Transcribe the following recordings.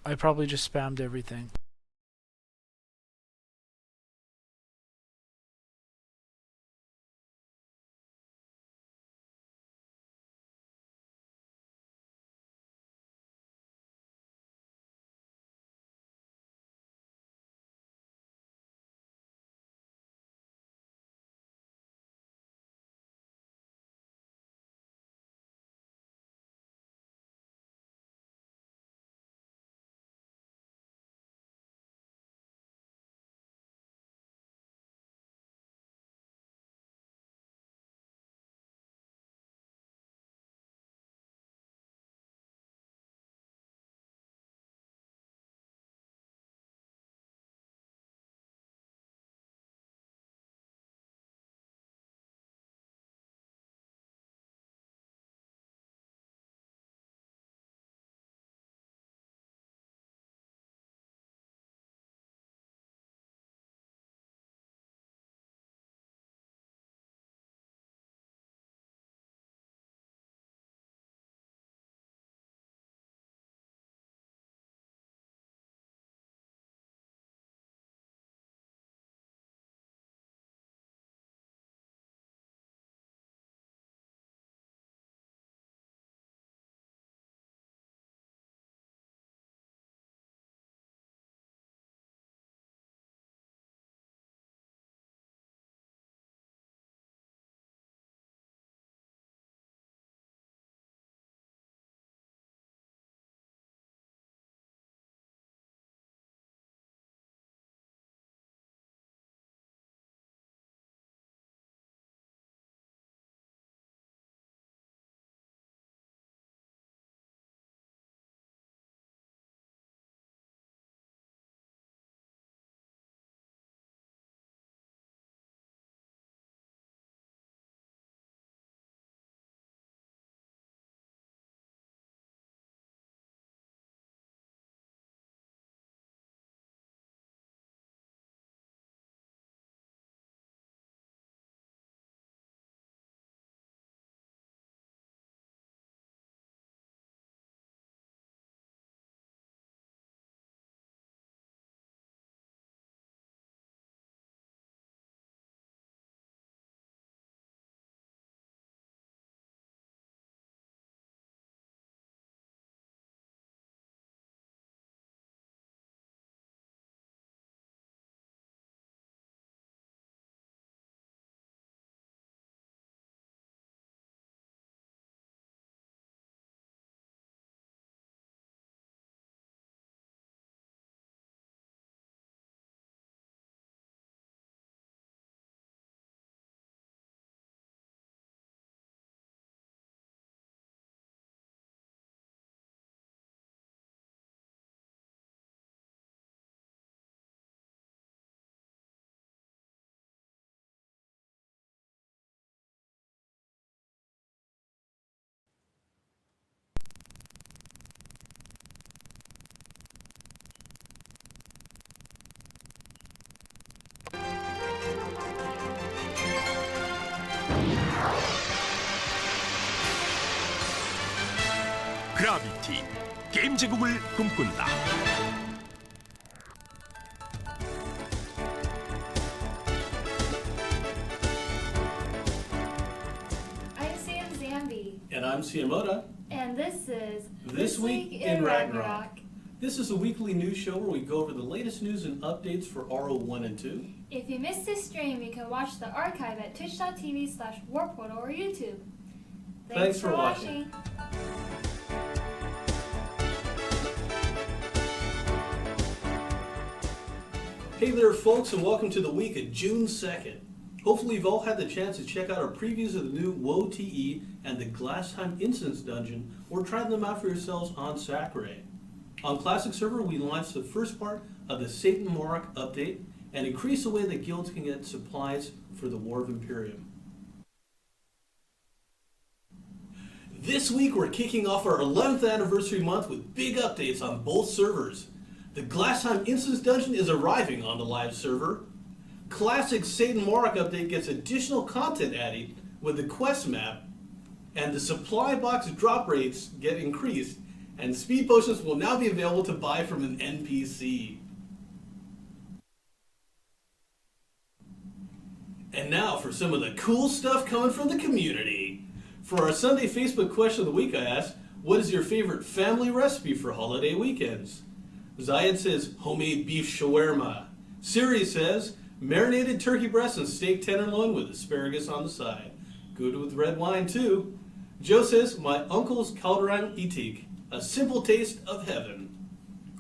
I probably just spammed everything. 그라비티 게임 제국을 꿈꾼다. I'm Sam Zambi, And I'm CM Oda. and this is This Week in Ragnarok. This is a weekly news show where we go over the latest news and updates for RO1 and 2. If you missed this stream, you can watch the archive at twitch.tv/warportal or YouTube. Thanks for watching. Hey there, folks, and welcome to the week of June 2nd. Hopefully, you've all had the chance to check out our previews of the new WoE TE and the Glasstime Instance Dungeon, or try them out for yourselves on Sakurai. On Classic Server, we launched the first part of the Satan Morak update and increased the way that guilds can get supplies for the War of Imperium. This week, we're kicking off our 11th anniversary month with big updates on both servers. The Glasstime Instance Dungeon is arriving on the live server. Classic Satan Morak update gets additional content added with the quest map, and the supply box drop rates get increased, And speed potions will now be available to buy from an NPC. And now for some of the cool stuff coming from the community. For our Sunday Facebook question of the week, I asked, what is your favorite family recipe for holiday weekends? Zayed says, homemade beef shawarma. Siri says, marinated turkey breast and steak tenderloin with asparagus on the side. Good with red wine too. Joe says, my uncle's calderon itik, a simple taste of heaven.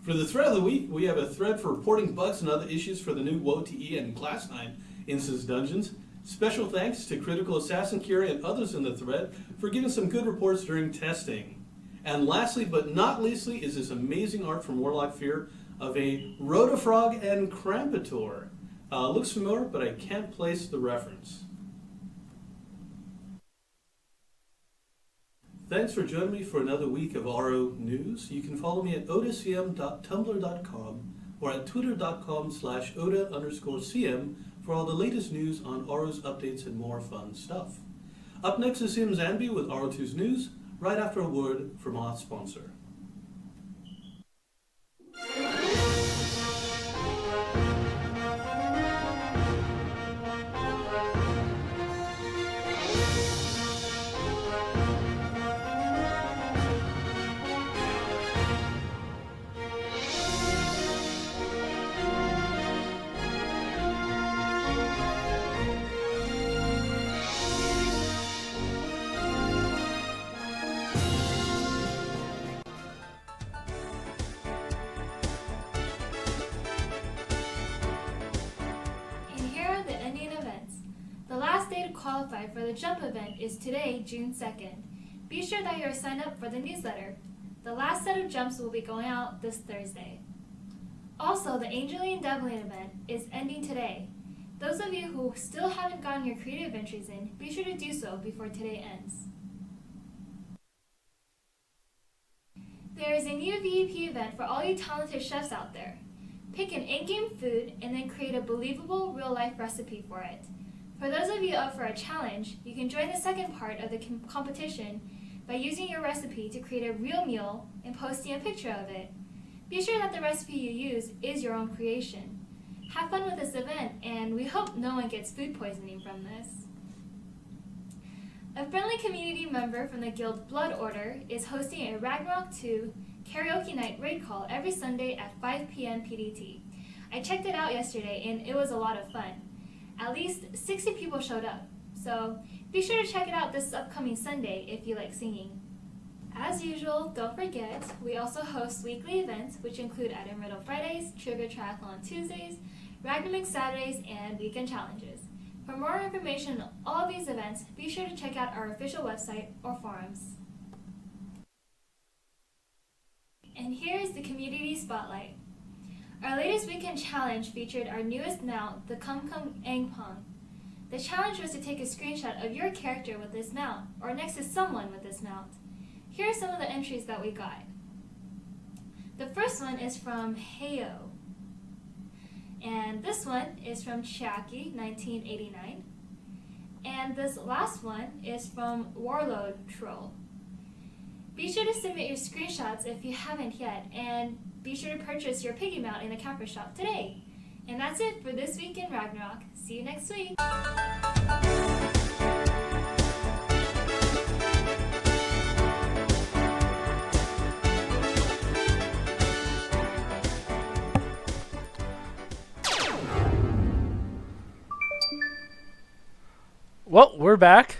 For the thread of the week, we have a thread for reporting bugs and other issues for the new WoTE and Glassheim Instance Dungeons. Special thanks to Critical Assassin, Kira, and others in the thread for giving some good reports during testing. And lastly, but not leastly, is this amazing art from Warlock Fear of a Rotafrog and Campitor. Looks familiar, but I can't place the reference. Thanks for joining me for another week of RO News. You can follow me at odacm.tumblr.com or at twitter.com/oda_cm for all the latest news on RO's updates and more fun stuff. Up next is Sim Zanby with RO2's news, right after a word from our sponsor. Qualify for the Jump event is today, June 2nd. Be sure that you are signed up for the newsletter. The last set of jumps will be going out this Thursday. Also, the Angeline Devlin event is ending today. Those of you who still haven't gotten your creative entries in, be sure to do so before today ends. There is a new VEP event for all you talented chefs out there. Pick an in-game food and then create a believable real-life recipe for it. For those of you up for a challenge, you can join the second part of the competition by using your recipe to create a real meal and posting a picture of it. Be sure that the recipe you use is your own creation. Have fun with this event, and we hope no one gets food poisoning from this. A friendly community member from the guild Blood Order is hosting a Ragnarok 2 karaoke night raid call every Sunday at 5 p.m. PDT. I checked it out yesterday, and it was a lot of fun. At least 60 people showed up, so be sure to check it out this upcoming Sunday if you like singing. As usual, don't forget, we also host weekly events which include Item Riddle Fridays, Trivia Triathlon Tuesdays, Ragnarok Saturdays, and weekend challenges. For more information on all of these events, be sure to check out our official website or forums. And here is the Community Spotlight. Our latest weekend challenge featured our newest mount, the Kum Kum Angpong. The challenge was to take a screenshot of your character with this mount, or next to someone with this mount. Here are some of the entries that we got. The first one is from Heyo. And this one is from Chiaki, 1989. And this last one is from Warlord Troll. Be sure to submit your screenshots if you haven't yet, and be sure to purchase your piggy mount in the camper shop today. And that's it for this week in Ragnarok. See you next week. Well, we're back.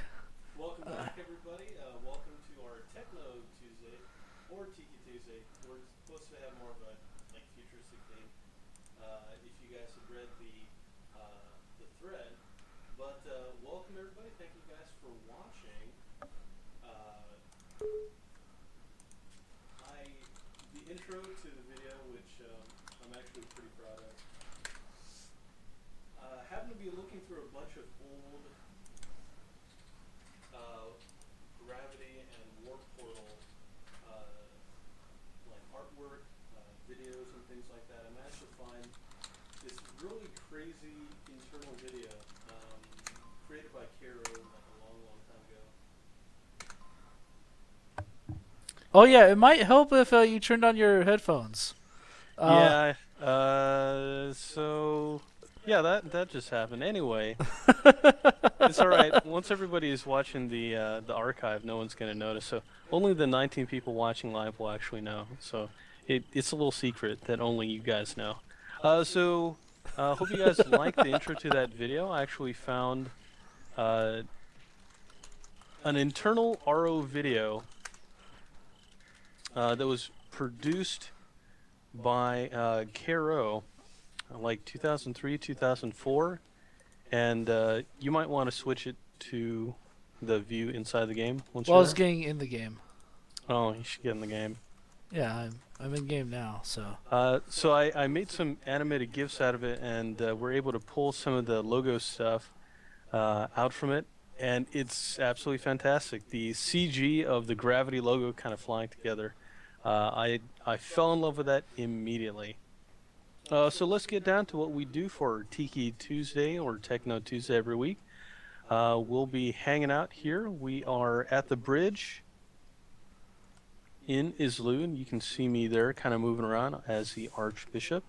Welcome back, everybody. Welcome to our Techno Tuesday, or Tiki Tuesday. We're supposed to have more of a futuristic theme. If you guys have read the thread, but welcome everybody. Thank you guys for watching. The intro to the video, which I'm actually pretty proud of. Happened to be looking through a bunch of old Gravity and Warp Portal artwork, videos and things like that. I managed to find this really crazy internal video created by Kero a long time ago. Oh yeah, it might help if you turned on your headphones. Yeah. So yeah, that just happened. Anyway, it's all right. Once everybody is watching the archive, no one's gonna notice. So only the 19 people watching live will actually know. So it's a little secret that only you guys know. Hope you guys liked the intro to that video. I actually found an internal RO video that was produced by Caro, like 2003, 2004, and you might want to switch it to the view inside the game once Well, I you're was getting in the game. Oh, you should get in the game. Yeah, I'm in game now, so. So I made some animated GIFs out of it, and we're able to pull some of the logo stuff out from it, and it's absolutely fantastic. The CG of the Gravity logo kind of flying together. I fell in love with that immediately. So let's get down to what we do for Tiki Tuesday or Techno Tuesday every week. We'll be hanging out here. We are at the bridge in Islu, and you can see me there kind of moving around as the Archbishop.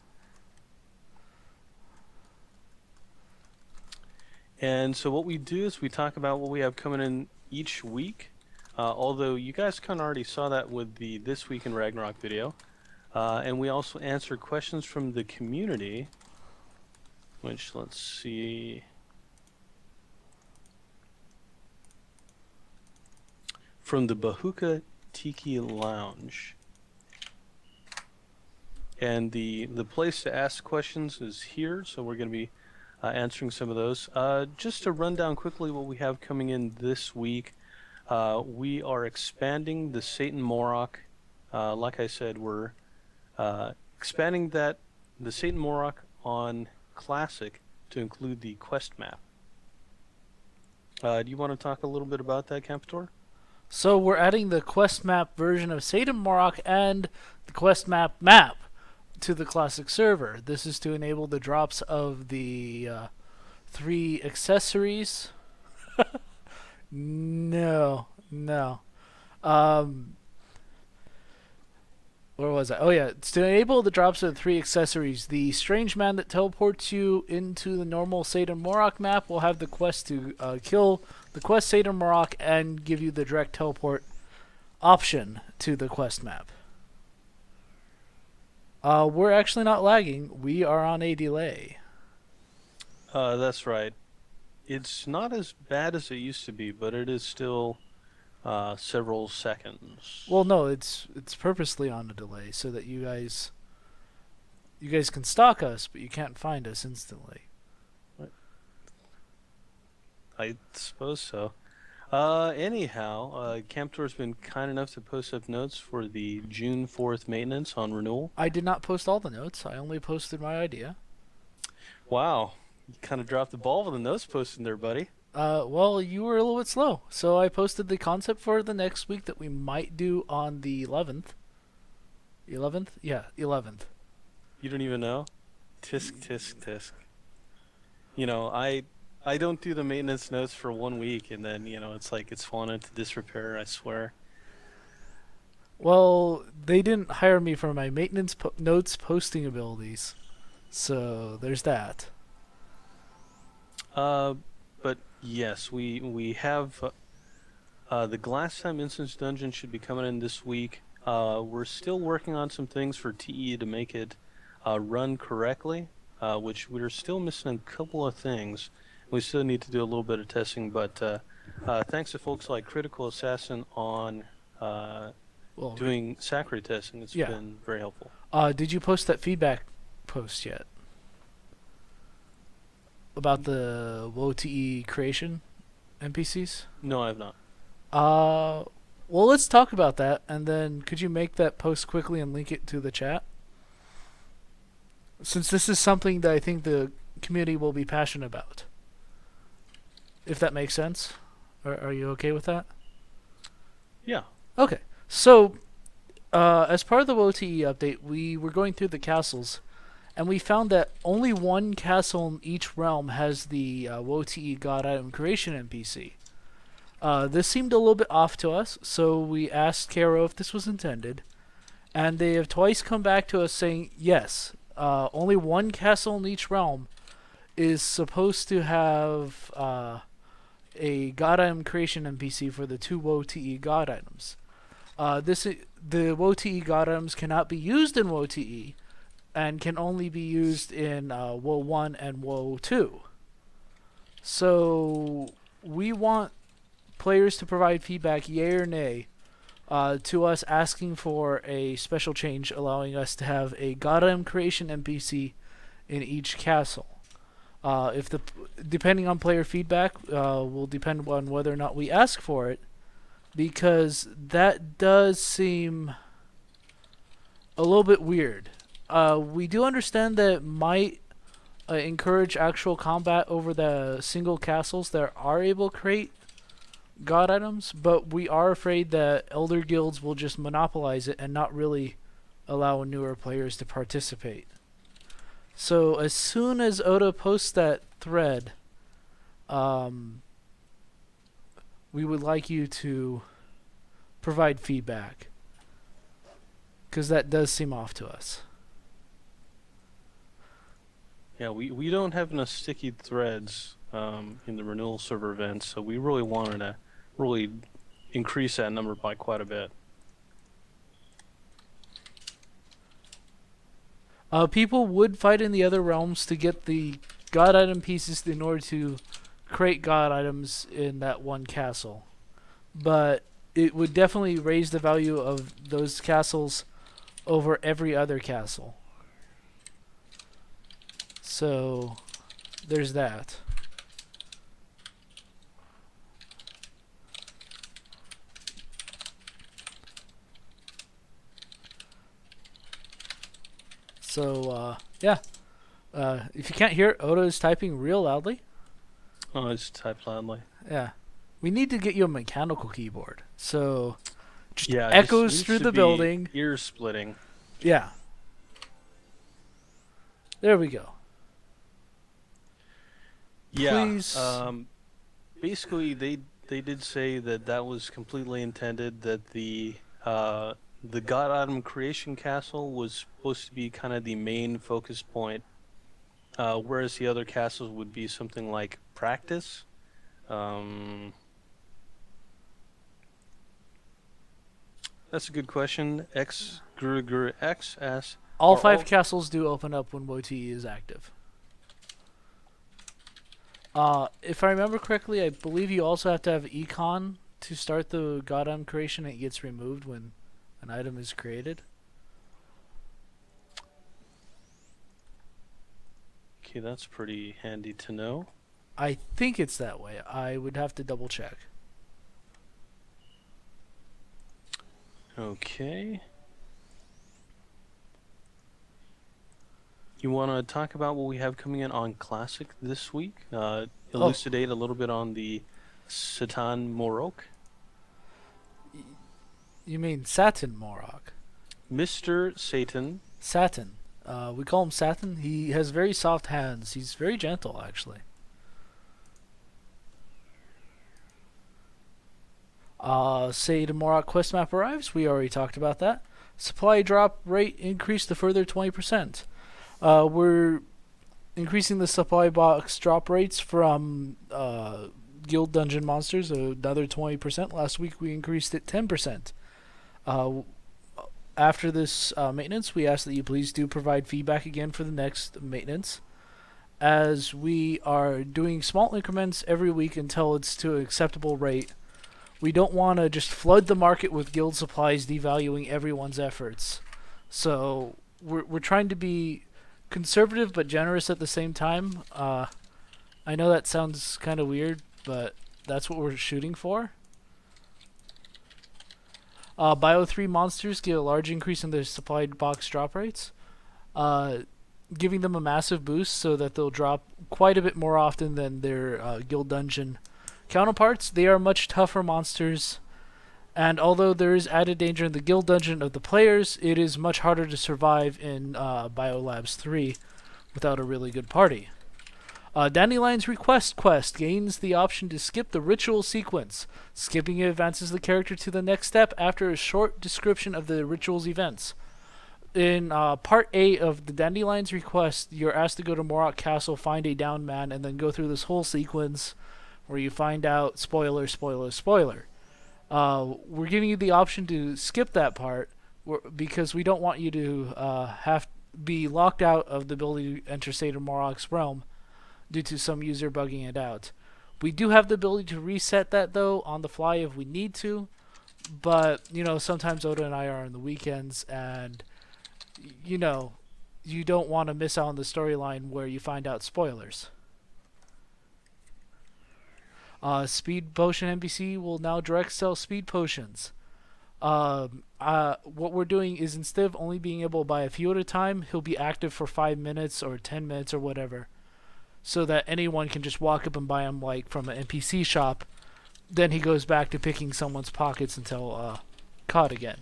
And so what we do is we talk about what we have coming in each week. Although you guys kind of already saw that with the This Week in Ragnarok video. And we also answer questions from the community, which, let's see. From the Bahuka Tiki Lounge. And the place to ask questions is here, so we're going to be answering some of those. Just to run down quickly what we have coming in this week. We are expanding the Satan Morok. Like I said, we're expanding the Satan Morok on Classic to include the quest map. Do you want to talk a little bit about that, Campitor? So we're adding the quest map version of Satan Morok and the quest map to the Classic server. This is to enable the drops of the 3 accessories. No. Where was I? Oh yeah, it's to enable the drops of the 3 accessories. The strange man that teleports you into the normal Satan Morok map will have the quest to kill the quest Satan Morok and give you the direct teleport option to the quest map. We're actually not lagging. We are on a delay. That's right. It's not as bad as it used to be, but it is still several seconds. Well, no, it's purposely on a delay so that you guys can stalk us, but you can't find us instantly. I suppose so. Anyhow, Campitor's been kind enough to post up notes for the June 4th maintenance on Renewal. I did not post all the notes. I only posted my idea. Wow. You kind of dropped the ball with the notes posting there, buddy. Well, you were a little bit slow. So I posted the concept for the next week that we might do on the 11th. 11th? Yeah, 11th. You don't even know? Tisk, tisk, tisk. You know, I don't do the maintenance notes for 1 week, and then, it's like it's fallen into disrepair, I swear. Well, they didn't hire me for my maintenance notes posting abilities. So there's that. But yes, we have the Glass Time Instance Dungeon should be coming in this week. We're still working on some things for TE to make it run correctly, which we're still missing a couple of things. We still need to do a little bit of testing, but thanks to folks like Critical Assassin on doing Sacred testing, it's been very helpful. Did you post that feedback post yet? About the WoTE creation NPCs? No, I have not. Well, let's talk about that, and then could you make that post quickly and link it to the chat? Since this is something that I think the community will be passionate about. If that makes sense. Are you okay with that? Yeah. Okay. So, as part of the WoTE update, we were going through the castles, and we found that only one castle in each realm has the WoTE God Item Creation NPC. This seemed a little bit off to us, so we asked Caro if this was intended, and they have twice come back to us saying yes. Only one castle in each realm is supposed to have a god item creation NPC for the 2 WoTE god items. The WoTE god items cannot be used in WoTE and can only be used in Wo 1 and Wo 2. So we want players to provide feedback, yay or nay, to us asking for a special change allowing us to have a god item creation NPC in each castle. Depending on player feedback, will depend on whether or not we ask for it, because that does seem a little bit weird. We do understand that it might encourage actual combat over the single castles that are able to create god items, but we are afraid that elder guilds will just monopolize it and not really allow newer players to participate. So as soon as Oda posts that thread, we would like you to provide feedback, because that does seem off to us. Yeah, we don't have enough sticky threads in the Renewal server events, so we really wanted to really increase that number by quite a bit. People would fight in the other realms to get the god item pieces in order to create god items in that one castle. But it would definitely raise the value of those castles over every other castle. So, there's that. So, yeah. If you can't hear it, Oda is typing real loudly. Oh, it's typed loudly. Yeah. We need to get you a mechanical keyboard. So, just Yeah, echoes needs through to the be building. Ear splitting. Yeah. There we go. Yeah. Please. Basically, they did say that was completely intended, that the god item creation castle was supposed to be kind of the main focus point, whereas the other castles would be something like practice. That's a good question. X asks. All are 5 castles do open up when WoTE is active. If I remember correctly, I believe you also have to have econ to start the god item creation. It gets removed when an item is created. Okay, that's pretty handy to know. I think it's that way. I would have to double check. Okay. You want to talk about what we have coming in on Classic this week? Elucidate a little bit on the Satan Morok. You mean Satin Morok? Mr. Satan. Satin. We call him Satin. He has very soft hands. He's very gentle, actually. Satan Morok quest map arrives. We already talked about that. Supply drop rate increased a further 20%. We're increasing the supply box drop rates from guild dungeon monsters another 20%. Last week we increased it 10%. After this maintenance, we ask that you please do provide feedback again for the next maintenance, as we are doing small increments every week until it's to an acceptable rate. We don't want to just flood the market with guild supplies, devaluing everyone's efforts. So we're trying to be conservative but generous at the same time. I know that sounds kind of weird, but that's what we're shooting for. Bio 3 monsters get a large increase in their supplied box drop rates, giving them a massive boost so that they'll drop quite a bit more often than their guild dungeon counterparts. They are much tougher monsters, and although there is added danger in the guild dungeon of the players, it is much harder to survive in Biolabs 3 without a really good party. Dandelion's Request quest gains the option to skip the ritual sequence. Skipping it advances the character to the next step after a short description of the ritual's events. In part A of the Dandelion's Request, you're asked to go to Morok Castle, find a downed man, and then go through this whole sequence where you find out spoiler, spoiler, spoiler. We're giving you the option to skip that part because we don't want you to have be locked out of the ability to enter Seder Morok's realm due to some user bugging it out. We do have the ability to reset that though on the fly if we need to, but sometimes Oda and I are on the weekends, and you don't want to miss out on the storyline where you find out spoilers. Speed Potion NPC will now direct sell speed potions. What we're doing is, instead of only being able to buy a few at a time, he'll be active for 5 minutes or 10 minutes or whatever, so that anyone can just walk up and buy them like from an NPC shop. Then he goes back to picking someone's pockets until caught again.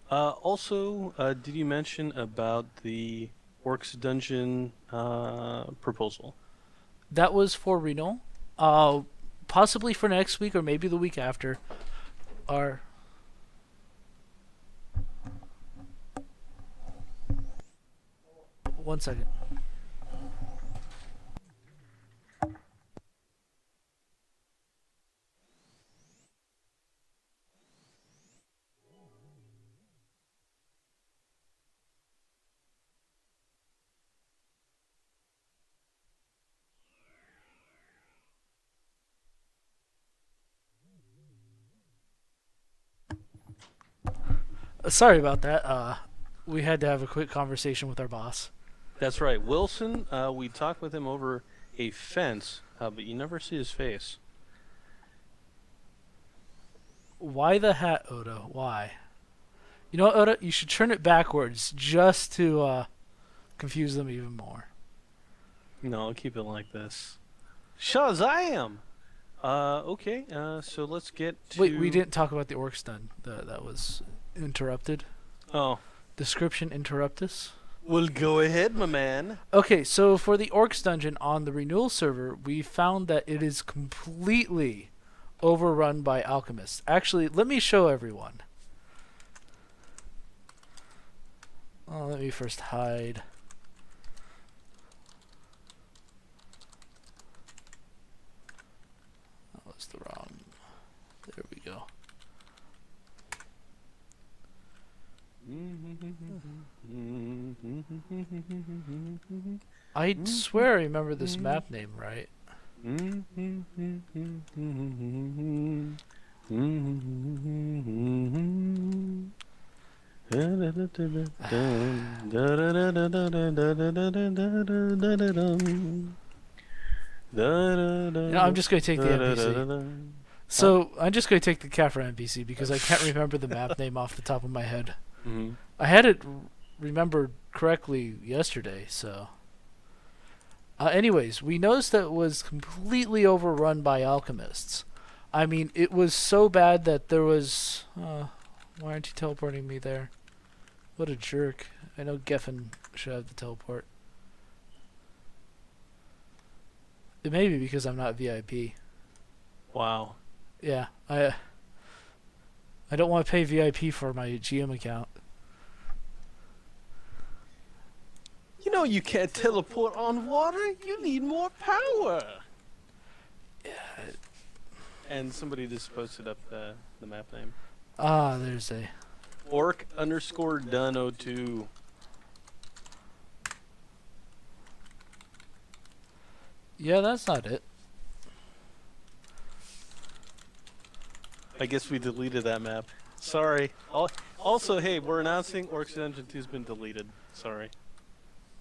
Also, did you mention about the Orcs Dungeon proposal? That was for Renewal. Possibly for next week or maybe the week after. Or one second. Sorry about that. We had to have a quick conversation with our boss. That's right. Wilson, we talked with him over a fence, but you never see his face. Why the hat, Oda? Why? You know what, Oda? You should turn it backwards just to confuse them even more. No, I'll keep it like this. Shazam! Okay, so let's get to... Wait, we didn't talk about the Orcs then. That was interrupted. Oh. Description interruptus. Well, go ahead, my man. Okay, so for the Orcs dungeon on the Renewal server, we found that it is completely overrun by alchemists. Actually, let me show everyone. Oh, let me first hide. That was the wrong. There we go. I swear I remember this map name right. I'm just going to take the NPC. So, I'm just going to take the Kafra NPC because I can't remember the map name off the top of my head. I had it remembered correctly yesterday, so... anyways, we noticed that it was completely overrun by alchemists. I mean, it was so bad that there was... why aren't you teleporting me there? What a jerk. I know Geffen should have the teleport. It may be because I'm not VIP. Wow. Yeah, I don't want to pay VIP for my GM account. You know you can't teleport on water. You need more power. Yeah. And somebody just posted up the map name. Ah, there's a... Orc_done02. Yeah, that's not it. I guess we deleted that map. Sorry. Also, hey, we're announcing Orcs Dungeon 2 has been deleted. Sorry.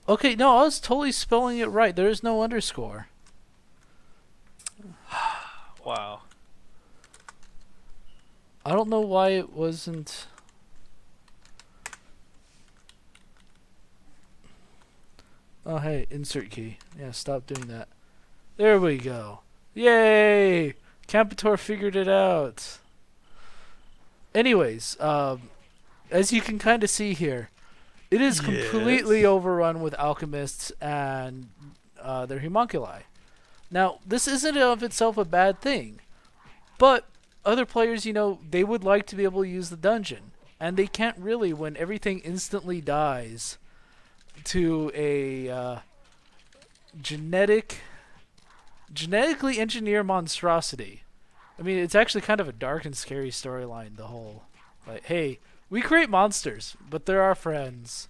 Okay, no, I was totally spelling it right. There is no underscore. Wow. I don't know why it wasn't... Oh, hey, insert key. Yeah, stop doing that. There we go. Yay! Campitor figured it out. Anyways, as you can kind of see here, it is completely Yes. overrun with alchemists and their homunculi. Now, this isn't of itself a bad thing, but other players, they would like to be able to use the dungeon, and they can't really when everything instantly dies to a genetically engineered monstrosity. I mean, it's actually kind of a dark and scary storyline, the whole, like, hey, we create monsters, but they're our friends.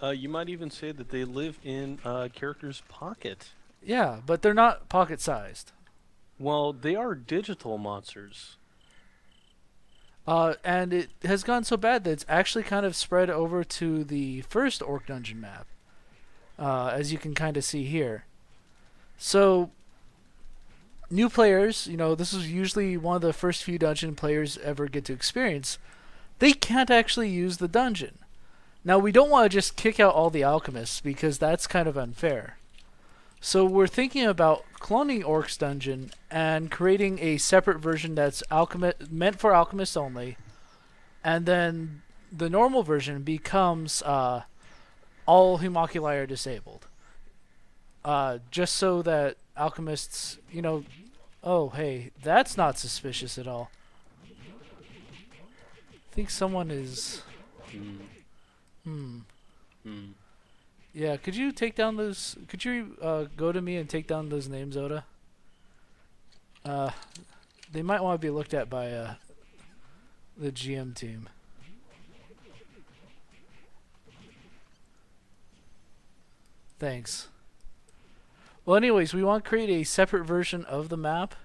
You might even say that they live in a character's pocket. Yeah, but they're not pocket-sized. Well, they are digital monsters. And it has gone so bad that it's actually kind of spread over to the first Orc Dungeon map, as you can kind of see here. So, new players, this is usually one of the first few dungeon players ever get to experience. They can't actually use the dungeon. Now, we don't want to just kick out all the alchemists because that's kind of unfair. So we're thinking about cloning Orc's Dungeon and creating a separate version that's meant for alchemists only, and then the normal version becomes all homunculi are disabled. Just so that alchemists, oh hey, that's not suspicious at all. I think someone is. Yeah, could you take down those? Could you go to me and take down those names, Oda? They might want to be looked at by the GM team. Thanks. Well, anyways, we want to create a separate version of the map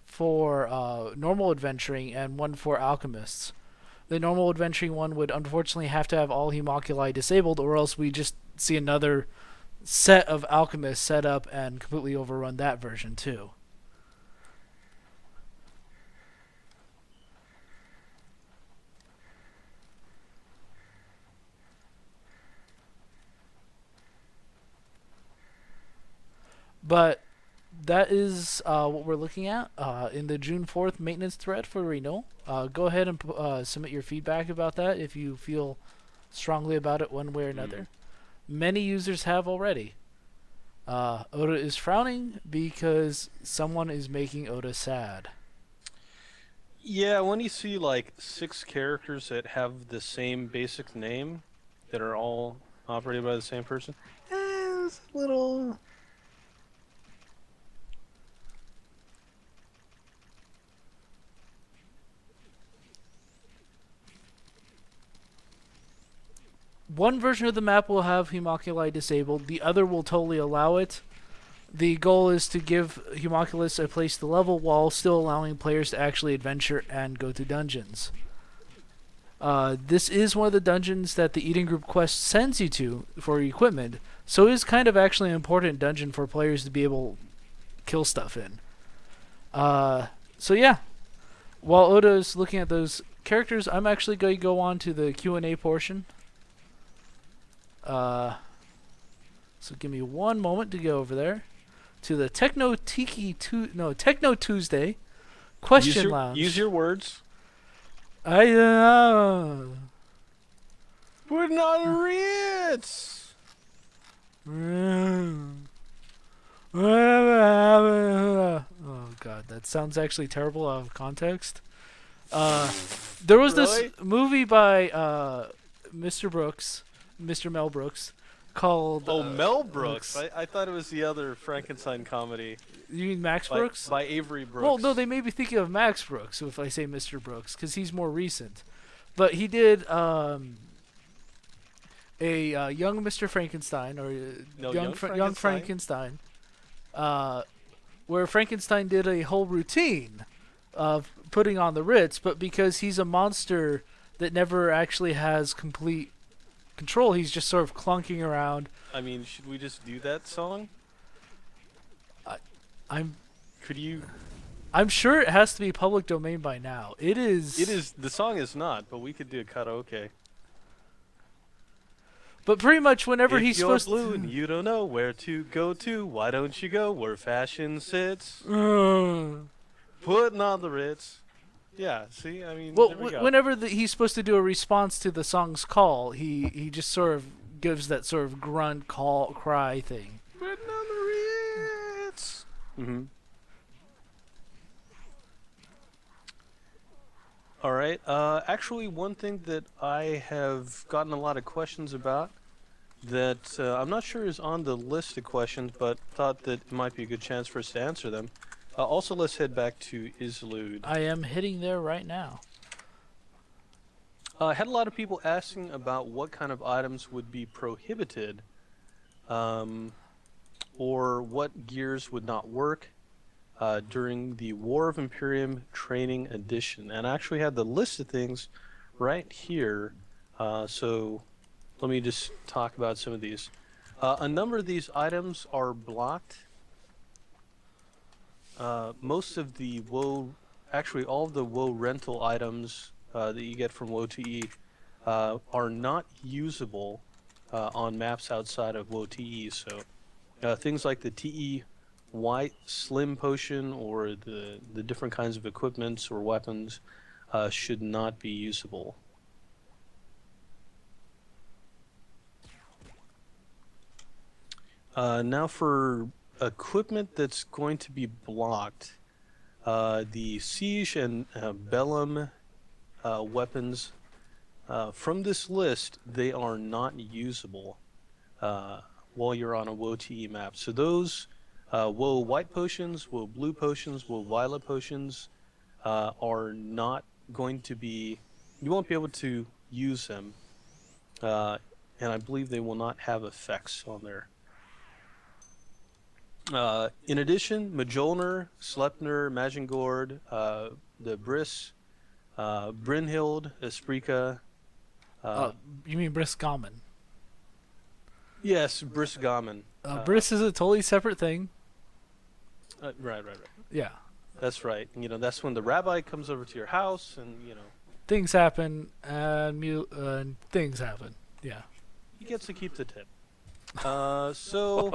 for normal adventuring and one for alchemists. The normal adventuring one would unfortunately have to have all homunculi disabled, or else we just see another set of alchemists set up and completely overrun that version too. But that is what we're looking at in the June 4th maintenance thread for Renewal. Go ahead and submit your feedback about that if you feel strongly about it one way or another. Many users have already. Oda is frowning because someone is making Oda sad. Yeah, when you see like 6 characters that have the same basic name that are all operated by the same person, it's a little. One version of the map will have homunculi disabled. The other will totally allow it. The goal is to give homunculus a place to level while still allowing players to actually adventure and go to dungeons. This is one of the dungeons that the Eden Group quest sends you to for equipment, so it is kind of actually an important dungeon for players to be able to kill stuff in. So yeah, while Oda is looking at those characters, I'm actually going to go on to the Q&A portion. So give me one moment to go over there to the Techno Tuesday question lounge. Use your words. I We're not Ritz. Oh god, that sounds actually terrible out of context. There was Really? this movie by Mr. Mel Brooks, called Mel Brooks. I thought it was the other Frankenstein comedy You mean Max Brooks? by Avery Brooks. Well, no, they may be thinking of Max Brooks if I say Mr. Brooks, because he's more recent. But he did a young Mr. Frankenstein, or young Frankenstein, where Frankenstein did a whole routine of putting on the Ritz, but because he's a monster that never actually has complete control, he's just sort of clunking around. I mean, should we just do that song? I'm Could you? I'm sure it has to be public domain by now. It is. It is. The song is not, but we could do a karaoke. But pretty much whenever If he's you're supposed blue to. and you don't know where to go to, why don't you go where fashion sits? Putting on the Ritz. Yeah, see, I mean, Well, there we go. whenever he's supposed to do a response to the song's call, he just sort of gives that sort of grunt call cry thing. Putting on the Ritz. Mm-hmm. All right. Actually, one thing that I have gotten a lot of questions about that I'm not sure is on the list of questions, but thought that it might be a good chance for us to answer them. Also, let's head back to Islude. I am hitting there right now. I had a lot of people asking about what kind of items would be prohibited, or what gears would not work during the War of Imperium Training Edition. And I actually had the list of things right here, so let me just talk about some of these. A number of these items are blocked. Most of the WoW, actually all of the WoW rental items that you get from WoTE are not usable on maps outside of WoTE. So things like the TE White Slim Potion or the different kinds of equipments or weapons should not be usable. Now for equipment that's going to be blocked, the Siege and Bellum weapons, from this list, they are not usable while you're on a WoTE map. So those WoW White Potions, WoW Blue Potions, WoW Violet Potions are not going to be, you won't be able to use them, and I believe they will not have effects on there. In addition, Mjolnir, Sleipnir, Magengord, the Briss, Brynhild, Esprika. You mean Briscommon? Yes, Briscommon. Briss is a totally separate thing. Right. Yeah. That's right. You know, that's when the rabbi comes over to your house, and you know, Things happen, and things happen. Yeah. he gets to keep the tip. So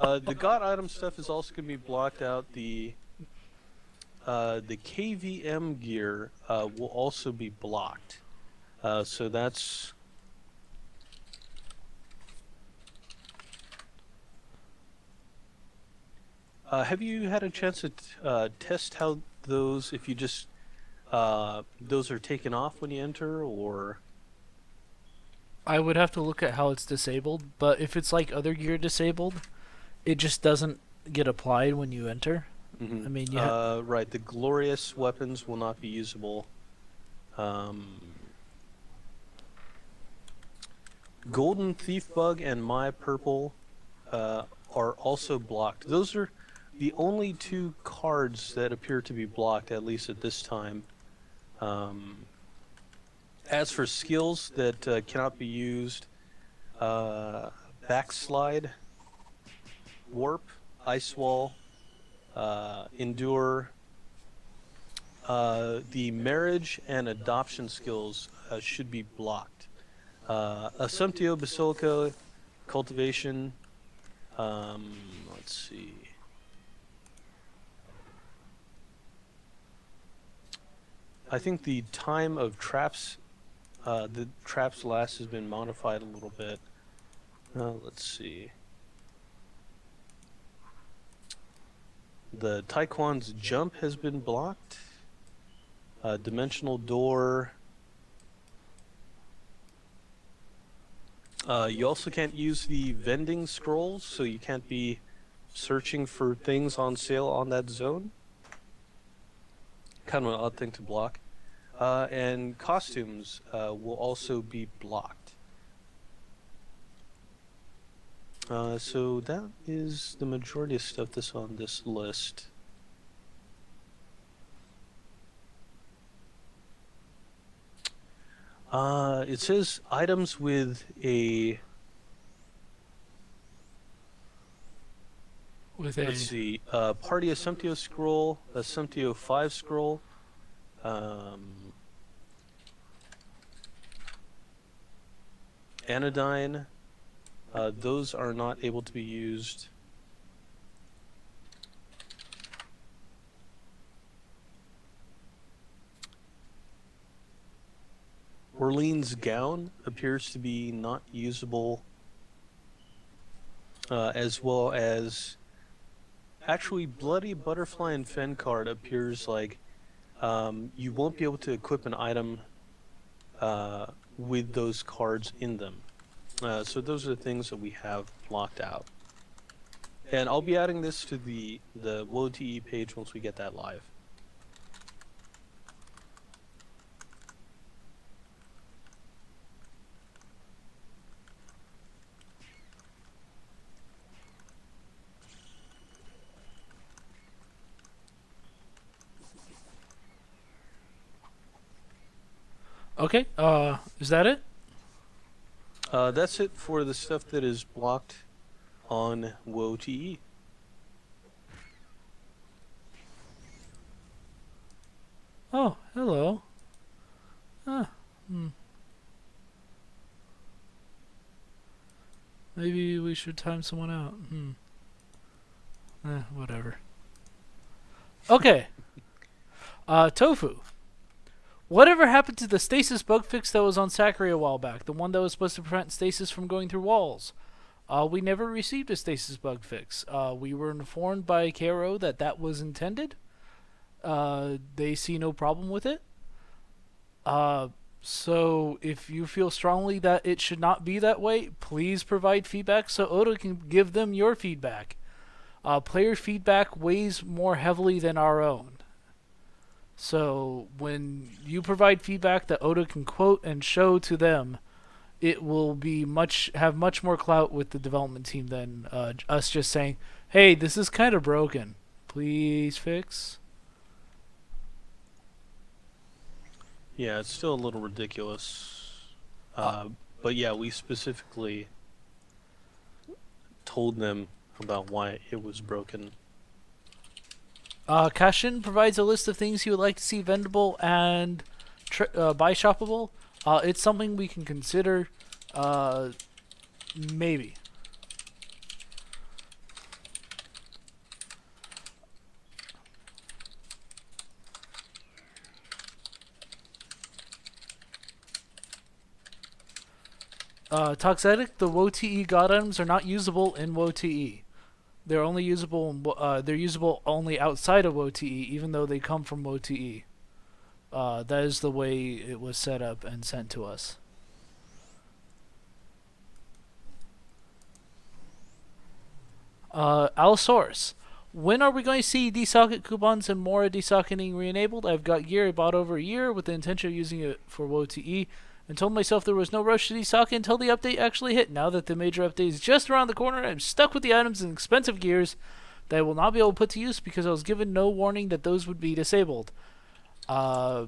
the god item stuff is also going to be blocked out. The KVM gear will also be blocked. So that's have you had a chance to test how those, if you just those are taken off when you enter, or? I would have to look at how it's disabled, but if it's like other gear disabled, it just doesn't get applied when you enter. Mm-hmm. I mean, right. The glorious weapons will not be usable. Golden Thief Bug and My Purple are also blocked. Those are the only two cards that appear to be blocked, at least at this time. As for skills that cannot be used, Backslide, Warp, Ice Wall, Endure, the marriage and adoption skills should be blocked. Assumptio Basilica, Cultivation, let's see. I think the time of traps, the traps last has been modified a little bit. Let's see. The Taekwon's jump has been blocked. Dimensional door. You also can't use the vending scrolls, so you can't be searching for things on sale on that zone. Kind of an odd thing to block. And costumes will also be blocked. So that is the majority of stuff that's on this list. It says items with a... Let's see. Party Assumptio scroll, Assumptio 5 scroll. Anodyne. Those are not able to be used. Orleans gown appears to be not usable, as well as actually Bloody Butterfly and Fen card appears like you won't be able to equip an item with those cards in them. So those are the things that we have blocked out. And I'll be adding this to the WoTE page once we get that live. Okay. Is that it? That's it for the stuff that is blocked on WoTE. Oh, hello. Maybe we should time someone out. Whatever. Okay. Tofu. Whatever happened to the stasis bug fix that was on Sakurai a while back? The one that was supposed to prevent stasis from going through walls? We never received a stasis bug fix. We were informed by KRO that that was intended. They see no problem with it. So if you feel strongly that it should not be that way, please provide feedback so Oda can give them your feedback. Player feedback weighs more heavily than our own. So when you provide feedback that Oda can quote and show to them, it will be have much more clout with the development team than us just saying, "Hey, this is kind of broken. Please fix." Yeah, it's still a little ridiculous. But yeah, we specifically told them about why it was broken. Kashin provides a list of things he would like to see vendable and buy shoppable. It's something we can consider. Maybe. Toxic, the WoTE god items are not usable in WoTE. They're only usable. They're usable only outside of WoTE, even though they come from WoTE. That is the way it was set up and sent to us. Allosaurus. When are we going to see desocket coupons and more desocketing re-enabled? I've got gear I bought over a year with the intention of using it for WoTE and told myself there was no rush to desocket until the update actually hit. Now that the major update is just around the corner, I'm stuck with the items and expensive gears that I will not be able to put to use because I was given no warning that those would be disabled. I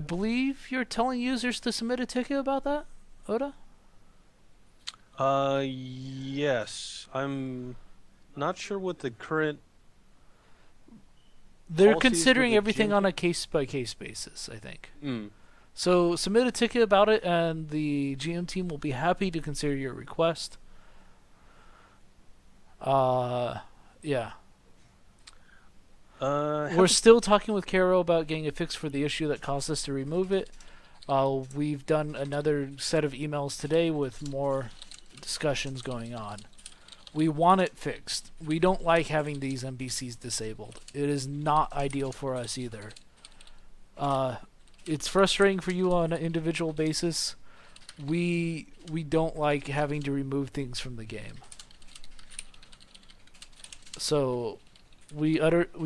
believe you're telling users to submit a ticket about that, Oda? Yes. I'm not sure what the current... They're policies considering with the everything GM? on a case-by-case basis, I think. Mm. So submit a ticket about it, and the GM team will be happy to consider your request. Yeah. We're still talking with Caro about getting a fix for the issue that caused us to remove it. We've done another set of emails today with more discussions going on. We want it fixed. We don't like having these NPCs disabled. It is not ideal for us either. It's frustrating for you on an individual basis. We don't like having to remove things from the game. So we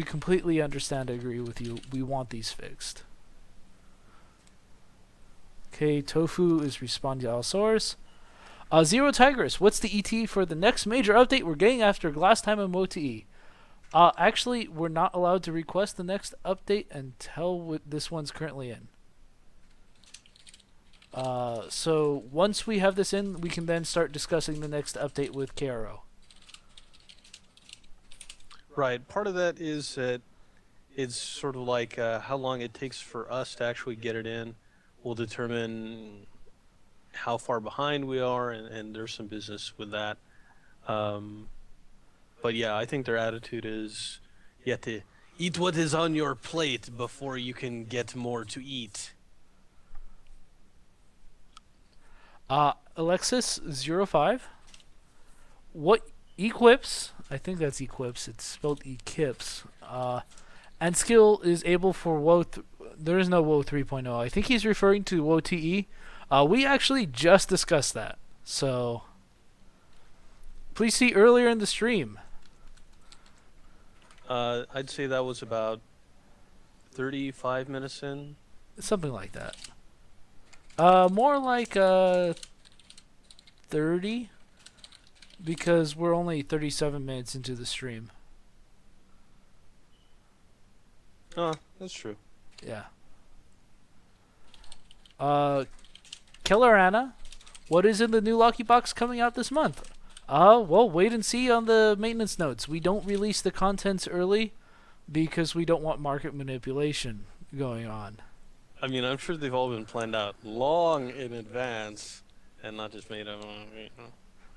completely understand and agree with you. We want these fixed. Okay, Tofu is responding to Allosaurus. Zero Tigress, what's the ET for the next major update we're getting after Glass Time and MoTE? Actually, we're not allowed to request the next update until this one's currently in. So once we have this in, we can then start discussing the next update with Caro. Right. Part of that is that it's sort of like how long it takes for us to actually get it in will determine how far behind we are, and there's some business with that. But yeah, I think their attitude is you have to eat what is on your plate before you can get more to eat. Alexis05. What equips? I think that's equips. It's spelled equips. And skill is able for WoW. There is no WoW 3.0. I think he's referring to WoW TE. We actually just discussed that. So please see earlier in the stream. I'd say that was about 35 minutes in. Something like that. More like 30. Because we're only 37 minutes into the stream. Oh, that's true. Yeah. Killer Anna, what is in the new Lucky Box coming out this month? Well, wait and see on the maintenance notes. We don't release the contents early because we don't want market manipulation going on. I mean, I'm sure they've all been planned out long in advance and not just made up.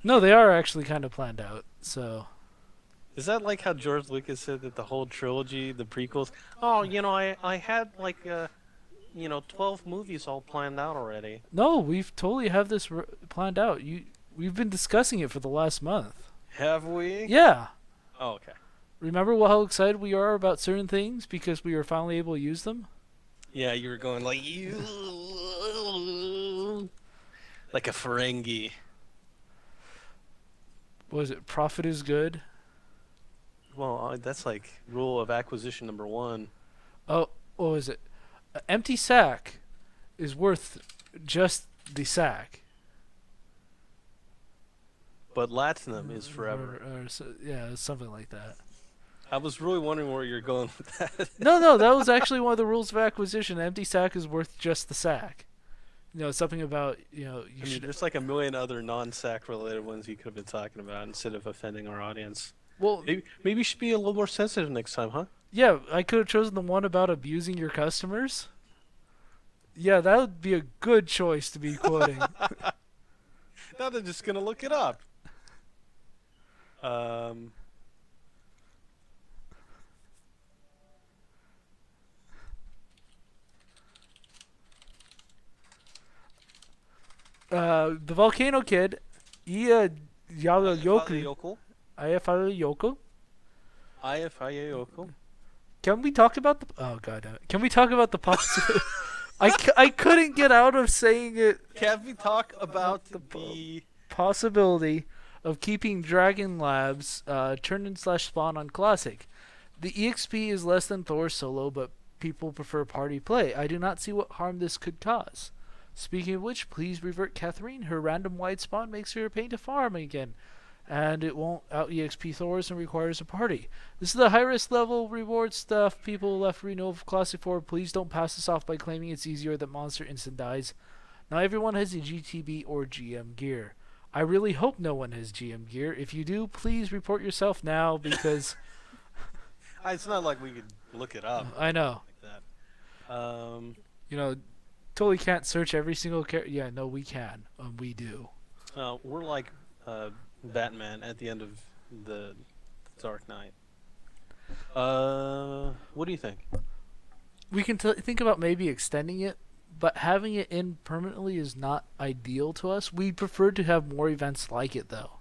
No, they are actually kind of planned out. So, is that like how George Lucas said that the whole trilogy, the prequels? Oh, I had like 12 movies all planned out already. no, we've totally have this planned out. We've been discussing it for the last month. Have we? Yeah. Oh, okay. Remember how excited we are about certain things because we were finally able to use them? Yeah, you were going like like a Ferengi. What is it? Profit is good. Well, that's like rule of acquisition number 1. Oh, what was it? An empty sack is worth just the sack. But Latinum is forever. Yeah, something like that. I was really wondering where you're going with that. No, that was actually one of the rules of acquisition. An empty sack is worth just the sack. Something about, there's like a million other non-sack related ones you could have been talking about instead of offending our audience. Well, maybe you should be a little more sensitive next time, huh? Yeah, I could have chosen the one about abusing your customers. Yeah, that would be a good choice to be quoting. Now they're just going to look it up. The Volcano Kid, Ia Yoku. Yoko. Can we talk about the? Oh god, can we talk about the possibility? I couldn't get out of saying it. Can we talk about the possibility of keeping Dragon Labs turn-in/spawn on Classic? The EXP is less than Thor solo, but people prefer party play. I do not see what harm this could cause. Speaking of which, please revert Catherine. Her random wide spawn makes her a pain to farm again, and it won't out EXP Thors and requires a party. This is the high-risk level reward stuff people left Renewal Classic for. Please don't pass this off by claiming it's easier that monster instant dies. Not everyone has a GTB or GM gear. I really hope no one has GM gear. If you do, please report yourself now because... It's not like we could look it up. I know. Like that. Totally can't search every single character. Yeah, no, we can. We do. We're like Batman at the end of the Dark Knight. What do you think? We can think about maybe extending it, but having it in permanently is not ideal to us. We prefer to have more events like it, though,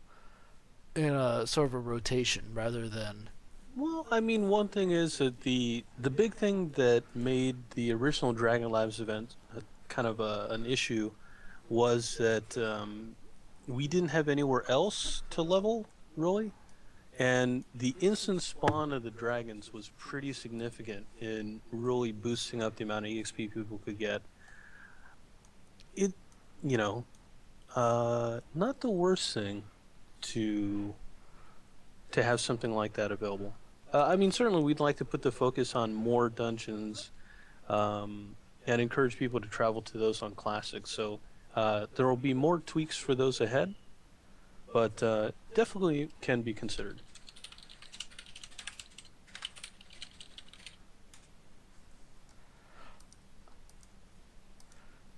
in a sort of a rotation rather than... Well, I mean, one thing is that the big thing that made the original Dragon Labs event kind of an issue was that we didn't have anywhere else to level, really. And the instant spawn of the dragons was pretty significant in really boosting up the amount of EXP people could get. Not the worst thing to have something like that available. I mean, certainly we'd like to put the focus on more dungeons and encourage people to travel to those on Classic. So there will be more tweaks for those ahead, but definitely can be considered.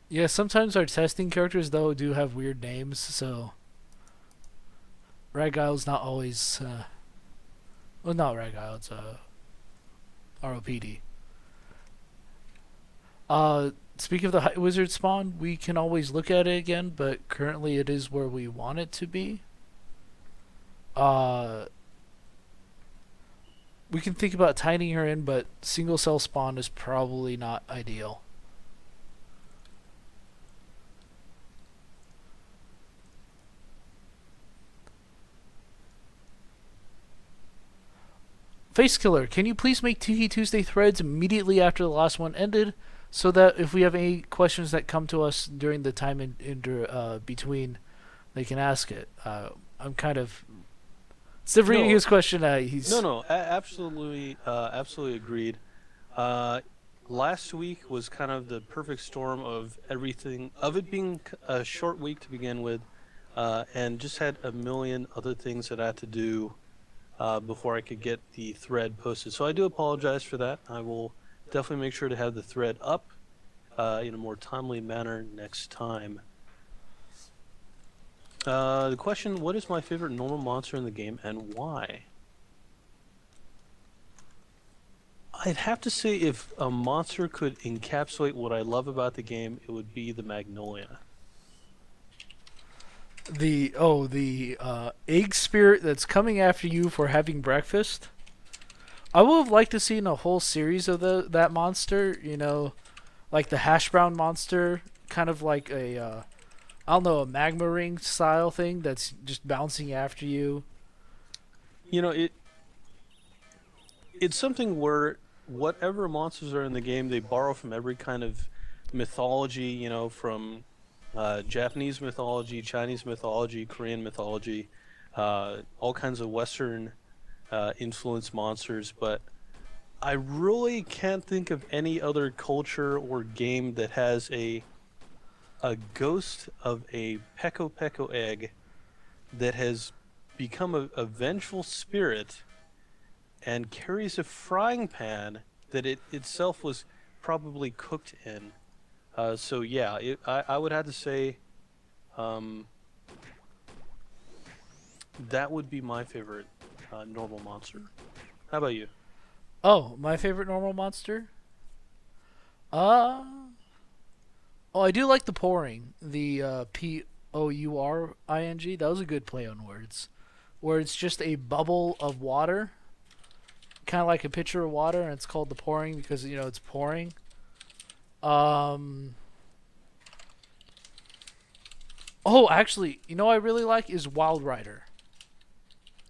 Yeah, sometimes our testing characters, though, do have weird names, so... Raggile's not always... Well, not Ragile, it's ROPD. Speaking of the High Wizard spawn, we can always look at it again, but currently it is where we want it to be. Uh, we can think about tidying her in, but single cell spawn is probably not ideal. Face Killer, can you please make Tiki Tuesday threads immediately after the last one ended, so that if we have any questions that come to us during the time in between, they can ask it. I'm kind of still reading No, his question. He's no, absolutely, absolutely agreed. Last week was kind of the perfect storm of everything, of it being a short week to begin with, and just had a million other things that I had to do before I could get the thread posted. So I do apologize for that. I will definitely make sure to have the thread up in a more timely manner next time. The question, what is my favorite normal monster in the game and why? I'd have to say if a monster could encapsulate what I love about the game, it would be the Magnolia. the egg spirit that's coming after you for having breakfast. I would have liked to seen a whole series of that monster. You know, like the hash brown monster, kind of like a I don't know, a magma ring style thing that's just bouncing after you. You know, it's something where whatever monsters are in the game, they borrow from every kind of mythology, you know, from Japanese mythology, Chinese mythology, Korean mythology, all kinds of Western influenced monsters. But I really can't think of any other culture or game that has a ghost of a Peko Peko egg that has become a vengeful spirit and carries a frying pan that it itself was probably cooked in. So yeah, I would have to say that would be my favorite normal monster. How about you? Oh, my favorite normal monster? Uh Oh, I do like the pouring. The Pouring. That was a good play on words. Where it's just a bubble of water, kind of like a pitcher of water, and it's called the pouring because you know it's pouring. Um. Oh, actually, you know what I really like is Wild Rider.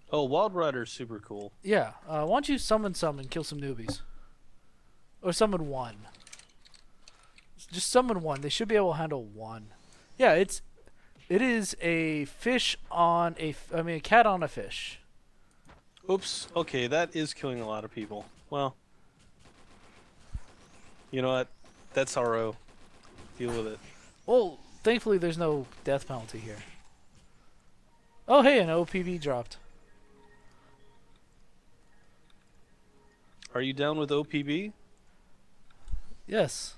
Oh, Wild Rider's super cool. Yeah. Why don't you summon some and kill some newbies, or summon one? Just summon one. They should be able to handle one. Yeah, it is a fish on a cat on a fish. Oops. Okay, that is killing a lot of people. Well, you know what? That's RO. Deal with it. Well, thankfully there's no death penalty here. Oh, hey, an OPB dropped. Are you down with OPB? Yes.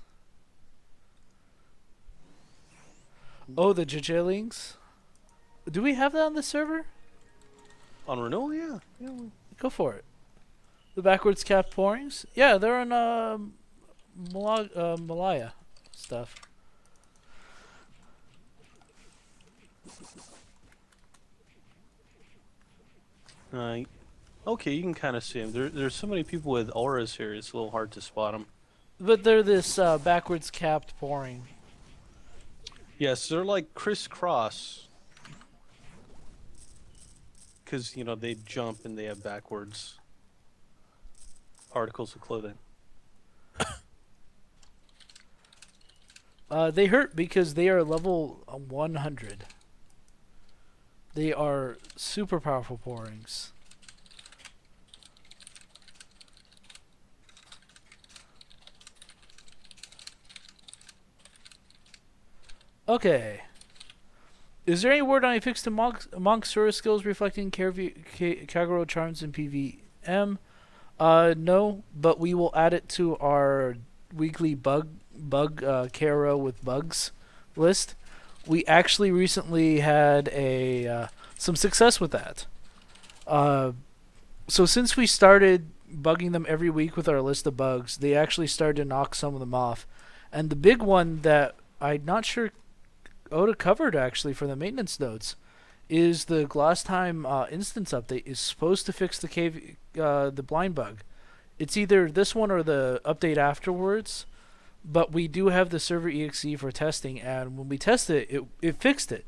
Oh, the Jajilings. Do we have that on the server? On Renewal? Yeah. Yeah. Go for it. The backwards cap pourings? Yeah, they're on Malaya stuff. Okay, you can kind of see them. There's so many people with auras here, it's a little hard to spot them. But they're this backwards capped pouring. Yes, they're like crisscross. Because, you know, they jump and they have backwards articles of clothing. They hurt because they are level 100. They are super powerful pourings. Okay. Is there any word on a fix to Monk's Sura skills reflecting Kagero charms in PVM? No, but we will add it to our weekly bug Kagero with bugs list. We actually recently had some success with that. So since we started bugging them every week with our list of bugs, they actually started to knock some of them off. And the big one that I'm not sure Oda covered actually for the maintenance notes is the Glass Time instance update is supposed to fix the blind bug. It's either this one or the update afterwards, but we do have the server exe for testing, and when we tested it, it fixed it.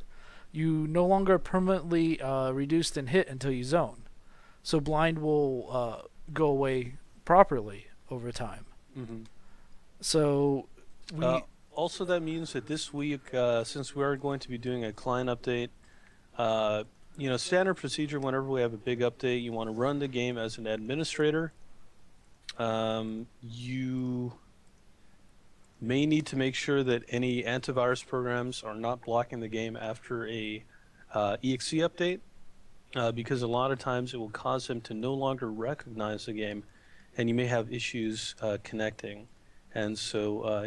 You no longer permanently reduced and hit until you zone, so blind will go away properly over time. Mm-hmm. So we Also, that means that this week, since we are going to be doing a client update, standard procedure whenever we have a big update, you want to run the game as an administrator. You may need to make sure that any antivirus programs are not blocking the game after a exe update, because a lot of times it will cause them to no longer recognize the game, and you may have issues connecting. And so,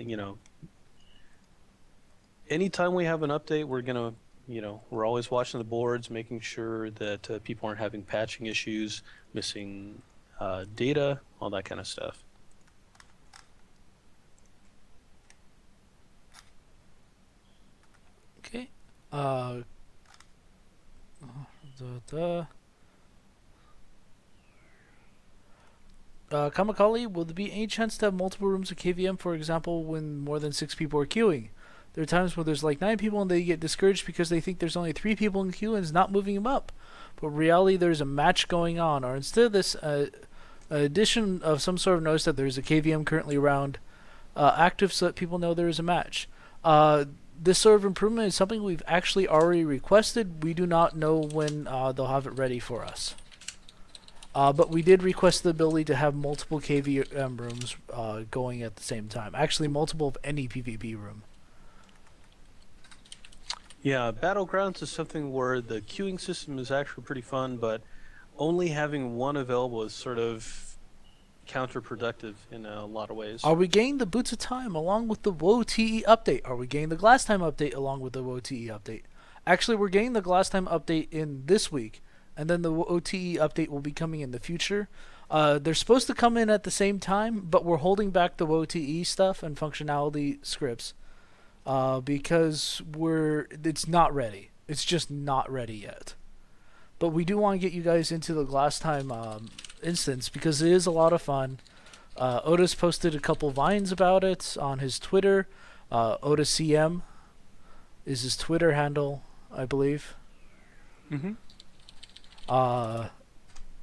anytime we have an update, we're always watching the boards, making sure that people aren't having patching issues, missing data, all that kind of stuff. okay. Kamakali, will there be any chance to have multiple rooms of KVM, for example, when more than 6 people are queuing? There are times where there's like 9 people and they get discouraged because they think there's only 3 people in the queue and it's not moving them up. But in reality, there's a match going on. Or instead of this addition of some sort of notice that there's a KVM currently around active so that people know there is a match. This sort of improvement is something we've actually already requested. We do not know when they'll have it ready for us. But we did request the ability to have multiple KVM rooms going at the same time. Actually, multiple of any PvP room. Yeah, Battlegrounds is something where the queuing system is actually pretty fun, but only having one available is sort of counterproductive in a lot of ways. Are we getting the Boots of Time along with the WoW TE update? Are we getting the Glass Time update along with the WoW TE update? Actually, we're getting the Glass Time update in this week, and then the WoW TE update will be coming in the future. They're supposed to come in at the same time, but we're holding back the WoW TE stuff and functionality scripts because it's not ready. It's just not ready yet. But we do want to get you guys into the Glass Time instance because it is a lot of fun. Oda's posted a couple vines about it on his Twitter. OdaCM is his Twitter handle, I believe. Mm-hmm.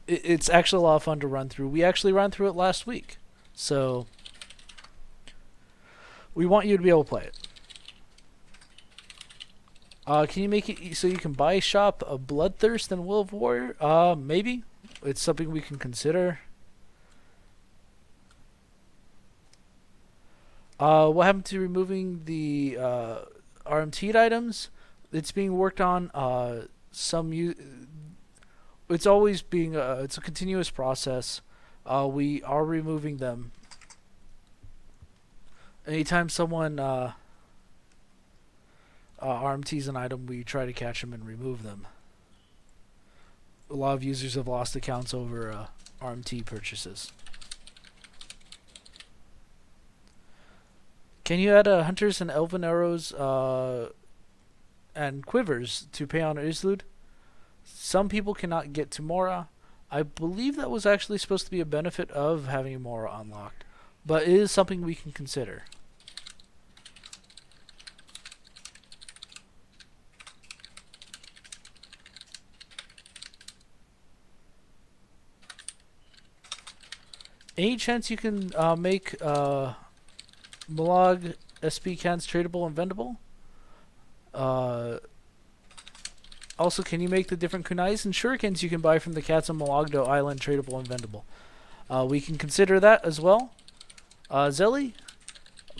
It's actually a lot of fun to run through. We actually ran through it last week. So we want you to be able to play it. Can you make it so you can buy shop a Bloodthirst and Will of Warrior? Maybe. It's something we can consider. What happened to removing the RMT items? It's being worked on. It's always being it's a continuous process. We are removing them. Anytime someone RMTs an item, we try to catch them and remove them. A lot of users have lost accounts over RMT purchases. Can you add hunters and elven arrows and quivers to pay on Islud? Some people cannot get to Mora. I believe that was actually supposed to be a benefit of having Mora unlocked, but it is something we can consider. Any chance you can make Molag SP cans tradable and vendable? Also, can you make the different kunais and shurikens you can buy from the cats on Malagdo Island tradable and vendable? We can consider that as well. Zelly?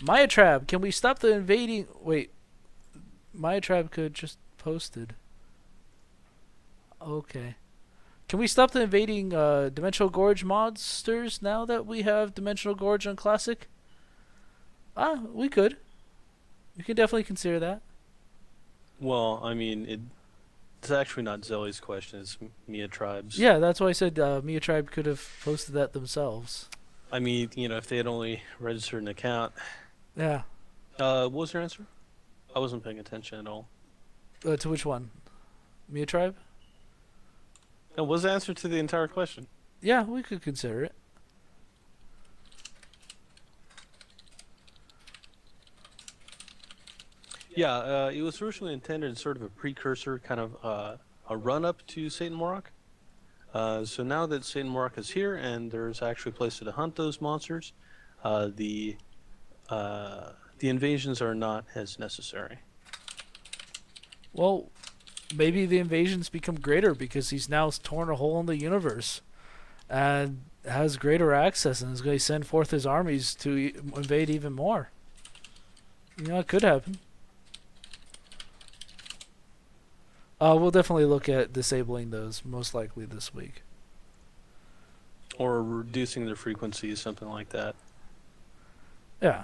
Mayatrab, can we stop the invading... Wait. Mayatrab could just posted. Okay. Can we stop the invading Dimensional Gorge monsters now that we have Dimensional Gorge on Classic? We could. We can definitely consider that. Well, I mean, it's actually not Zelly's question, it's Mia Tribe's. Yeah, that's why I said Mia Tribe could have posted that themselves. I mean, if they had only registered an account. Yeah. What was your answer? I wasn't paying attention at all. To which one? Mia Tribe? What was the answer to the entire question? Yeah, we could consider it. Yeah, it was originally intended as sort of a precursor, kind of a run-up to Satan Morok. So now that Satan Morok is here and there's actually a place to hunt those monsters, the invasions are not as necessary. Well, maybe the invasions become greater because he's now torn a hole in the universe and has greater access and is going to send forth his armies to invade even more. You know, it could happen. We'll definitely look at disabling those, most likely this week. Or reducing their frequency, something like that. Yeah.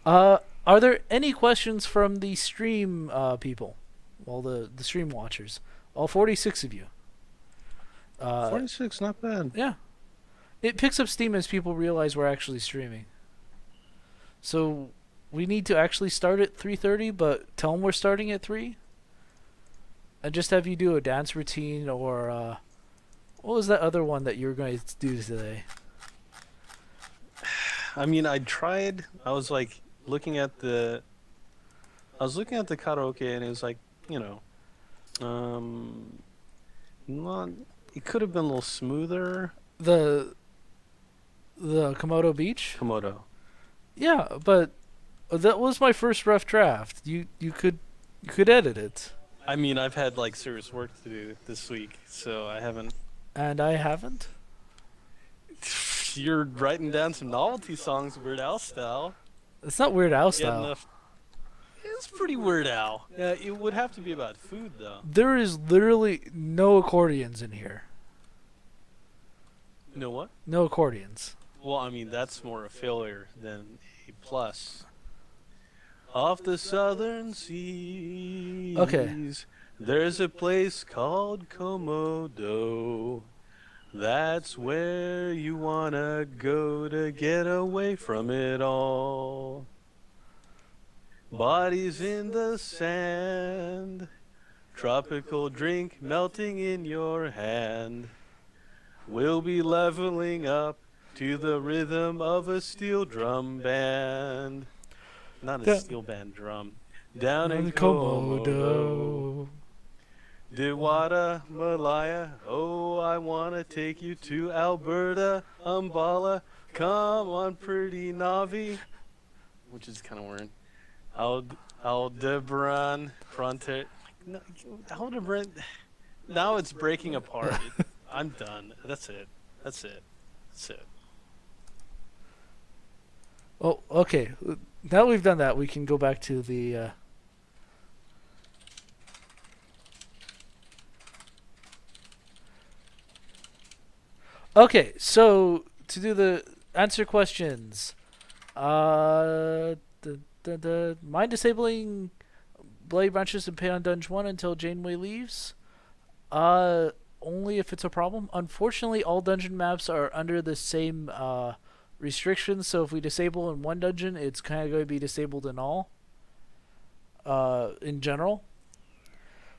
Are there any questions from the stream people? Well, the stream watchers. All 46 of you. 46, not bad. Yeah. It picks up steam as people realize we're actually streaming. So we need to actually start at 3:30, but tell them we're starting at 3. And just have you do a dance routine or what was that other one that you were going to do today? I mean, I tried. I was like looking at the karaoke, and it was like, you know, not. It could have been a little smoother. The Komodo Beach? Komodo. Yeah, but that was my first rough draft. You could edit it. I mean, I've had like serious work to do this week, so I haven't. And I haven't. You're writing down some novelty songs, Weird Al style. It's not Weird Al Yeah, style. it's pretty Weird Al. Yeah, it would have to be about food, though. There is literally no accordions in here. You know what? No accordions. Well, I mean, that's more a failure than a plus. Off the southern seas, Okay. there's a place called Komodo. That's where you wanna go to get away from it all. Bodies in the sand, tropical drink melting in your hand. We'll be leveling up to the rhythm of a steel drum band. Not a steel band drum. Down in Komodo. Dewata, Malaya, oh, I wanna take you to Alberta, Umballa. Come on, pretty Navi. Which is kind of weird. Aldebaran, Frontier. No, Aldebaran. Now it's breaking apart. I'm done. That's it. Oh, okay. Now we've done that, we can go back to the... Okay, so to do the answer questions, mind disabling Blade Branches and Pay on Dungeon 1 until Janeway leaves? Only if it's a problem. Unfortunately, all dungeon maps are under the same restrictions, so if we disable in one dungeon, it's kind of going to be disabled in all, in general.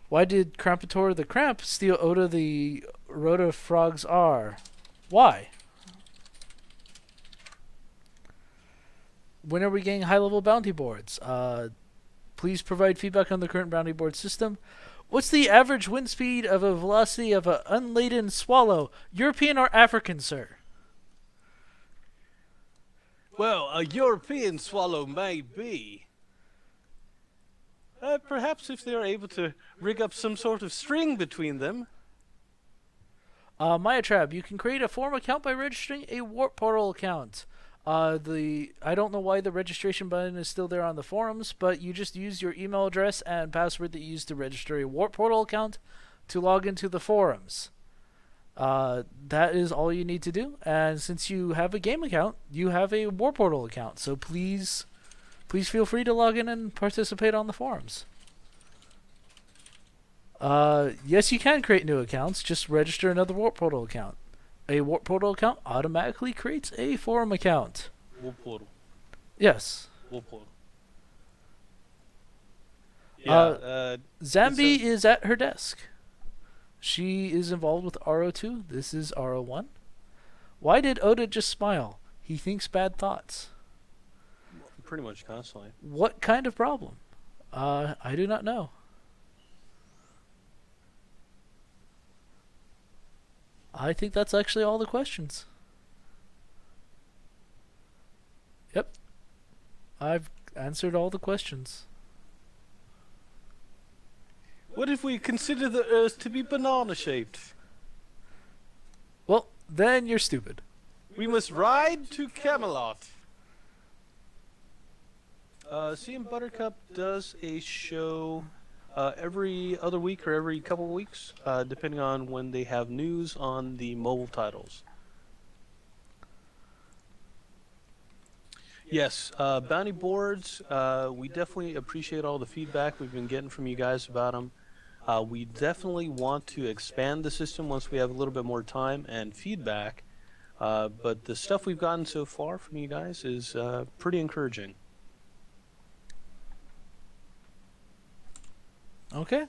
Why did Campitor the Cramp steal Oda the Rota Frogs R? Why? When are we getting high-level bounty boards? Please provide feedback on the current bounty board system. What's the average wind speed of a velocity of an unladen swallow? European or African, sir? Well, a European swallow may be. Perhaps if they are able to rig up some sort of string between them. Maya Trab, you can create a forum account by registering a Warp Portal account. I don't know why the registration button is still there on the forums, but you just use your email address and password that you used to register a Warp Portal account to log into the forums. That is all you need to do. And since you have a game account, you have a Warp Portal account. So please feel free to log in and participate on the forums. Yes, you can create new accounts. Just register another Warp Portal account. A Warp Portal account automatically creates a forum account. Woolpool. Yes. Woolpool. Uh, Yeah. Zambi is at her desk. She is involved with RO2. This is RO1. Why did Oda just smile? He thinks bad thoughts. Pretty much constantly. What kind of problem? I do not know. I think that's actually all the questions. Yep. I've answered all the questions. What if we consider the Earth to be banana-shaped? Well, then you're stupid. We must ride to Camelot. CM Buttercup does a show every other week or every couple of weeks, depending on when they have news on the mobile titles. Yes, bounty boards, we definitely appreciate all the feedback we've been getting from you guys about them. We definitely want to expand the system once we have a little bit more time and feedback, but the stuff we've gotten so far from you guys is pretty encouraging. Okay.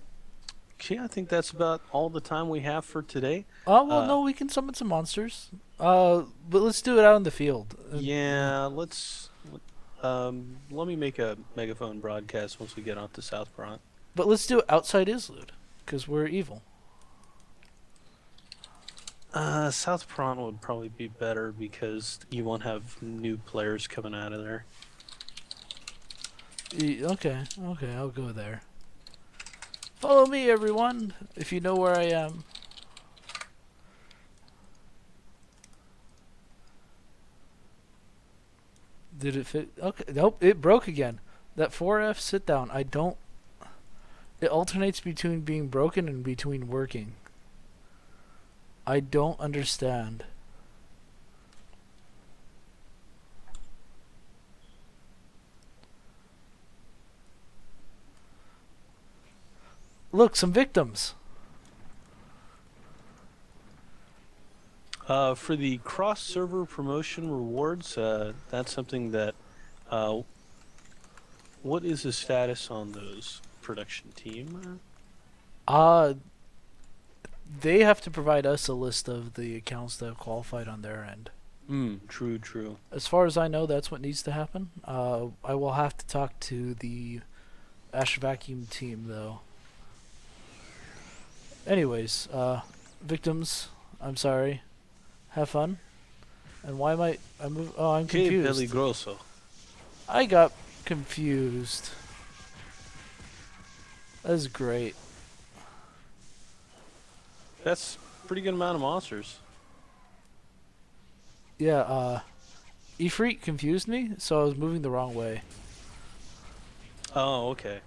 Okay, I think that's about all the time we have for today. No, we can summon some monsters. But let's do it out in the field. Yeah, let's. Let me make a megaphone broadcast once we get onto South Front. But let's do it outside Islud, because we're evil. South Front would probably be better because you won't have new players coming out of there. Okay, I'll go there. Follow me, everyone, if you know where I am. Did it fit? Okay, nope, it broke again. That 4F sit down, I don't... It alternates between being broken and between working. I don't understand. Look, some victims. For the cross-server promotion rewards, that's something that... what is the status on those, production team? They have to provide us a list of the accounts that have qualified on their end. True. As far as I know, that's what needs to happen. I will have to talk to the Ash Vacuum team, though. Anyways, victims, I'm sorry. Have fun. And why am I'm Que confused. peligroso. I got confused. That's great. That's a pretty good amount of monsters. Yeah, Ifrit confused me, so I was moving the wrong way. Oh, okay.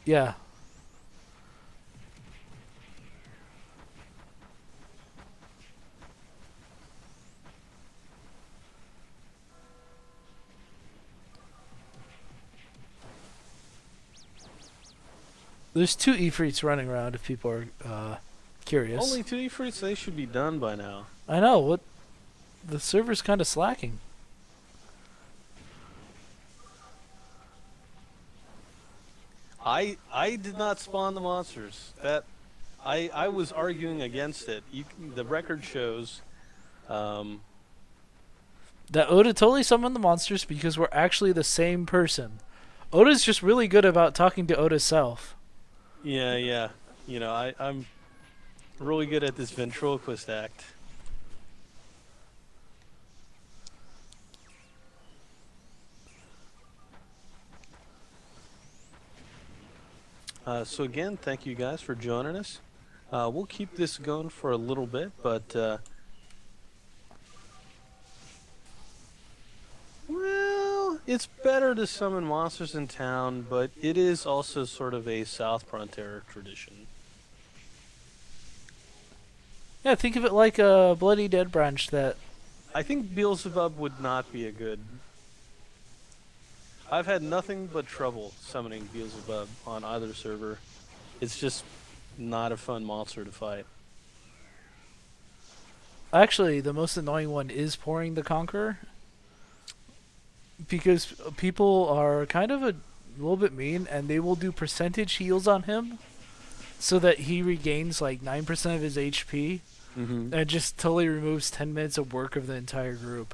Yeah. There's 2 Ifrits running around if people are curious. Only 2 Ifrits, they should be done by now. I know, what the server's kind of slacking. I did not spawn the monsters. That I was arguing against it. The record shows That Oda totally summoned the monsters because we're actually the same person. Oda's just really good about talking to Oda's self. yeah. You know, I'm really good at this ventriloquist act. So again, thank you guys for joining us. We'll keep this going for a little bit, but well, it's better to summon monsters in town, but it is also sort of a South Frontier tradition. Yeah, think of it like a Bloody Dead branch that... I think Beelzebub would not be a good... I've had nothing but trouble summoning Beelzebub on either server. It's just not a fun monster to fight. Actually, the most annoying one is Pouring the Conqueror. because people are kind of a little bit mean, and they will do percentage heals on him so that he regains like 9% of his HP, Mm-hmm. and it just totally removes 10 minutes of work of the entire group.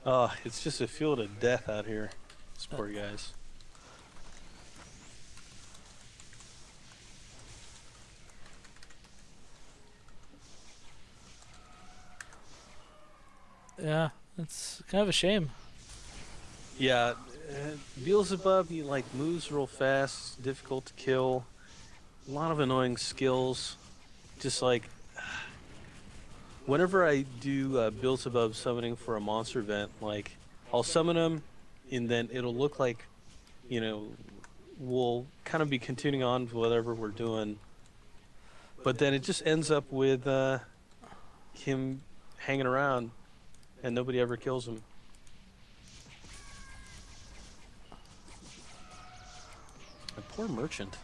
Oh, it's just a field of death out here. These poor guys. Yeah, it's kind of a shame. Yeah, Beelzebub, he like moves real fast, difficult to kill. A lot of annoying skills. Just like whenever I do Beelzebub summoning for a monster event, like I'll summon him, and then it'll look like, you know, we'll kind of be continuing on with whatever we're doing. But then it just ends up with him hanging around, and nobody ever kills him. A poor merchant.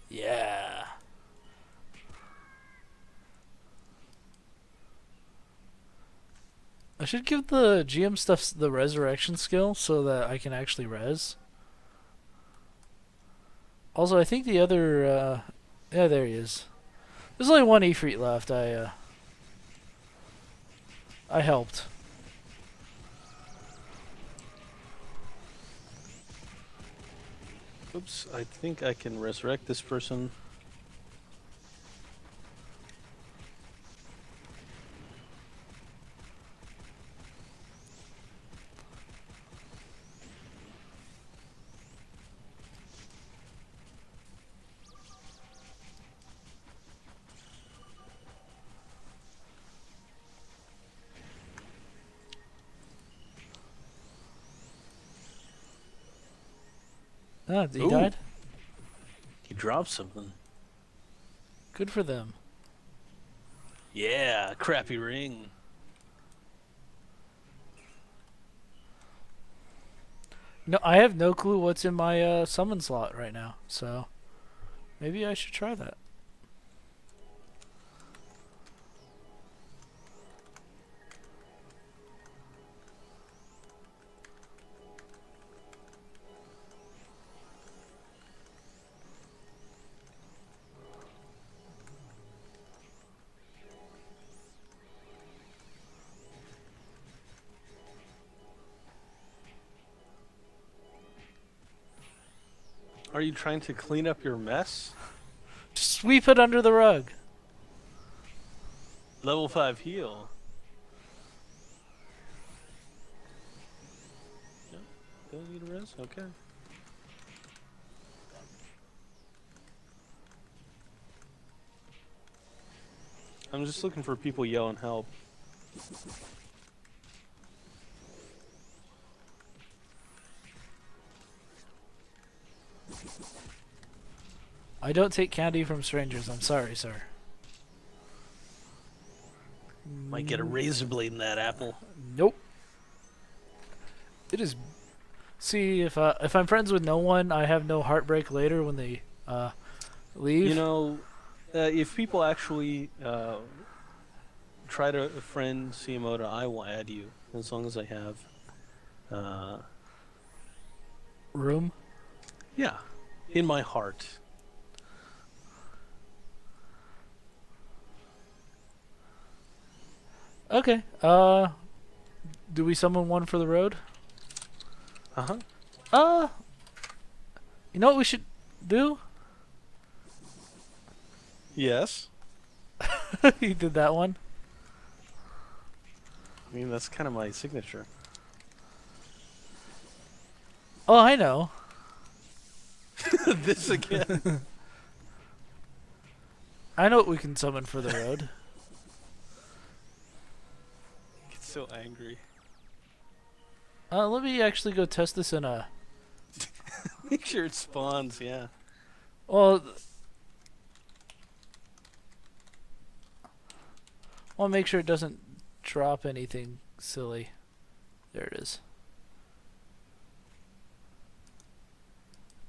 Yeah. I should give the GM stuff the resurrection skill so that I can actually res. Also, I think the other, yeah, there he is. There's only one Ifrit left. I helped. Oops, I think I can resurrect this person. Ah, he Ooh. died? He dropped something. Good for them. Yeah, crappy ring. No, I have no clue what's in my summon slot right now, so maybe I should try that. Are you trying to clean up your mess? Just sweep it under the rug. Level 5 heal. Yep, don't need a res? Okay. I'm just looking for people yelling help. I don't take candy from strangers. I'm sorry, sir. Might get a razor blade in that apple. Nope. It is. See, if I'm friends with no one, I have no heartbreak later when they leave. You know, if people actually try to friend CMOda, I will add you as long as I have. Room. Yeah, in my heart. Okay. Do we summon one for the road? Uh-huh. You know what we should do? Yes. He did that one. I mean, that's kind of my signature. Oh, I know. This again. I know what we can summon for the road. Get so angry. Let me actually go test this in a. Make sure it spawns, yeah. Well, I want to make sure it doesn't drop anything silly. There it is.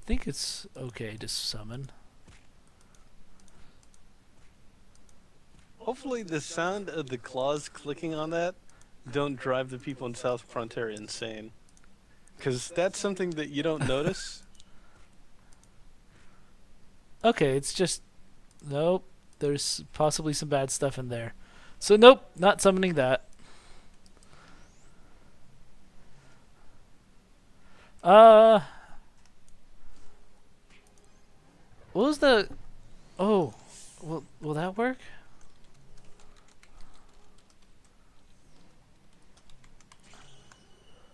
I think it's okay to summon. Hopefully the sound of the claws clicking on that don't drive the people in South Frontier insane. Because that's something that you don't notice. Okay, it's just... Nope. There's possibly some bad stuff in there. So nope, not summoning that. What was the... Oh, will that work?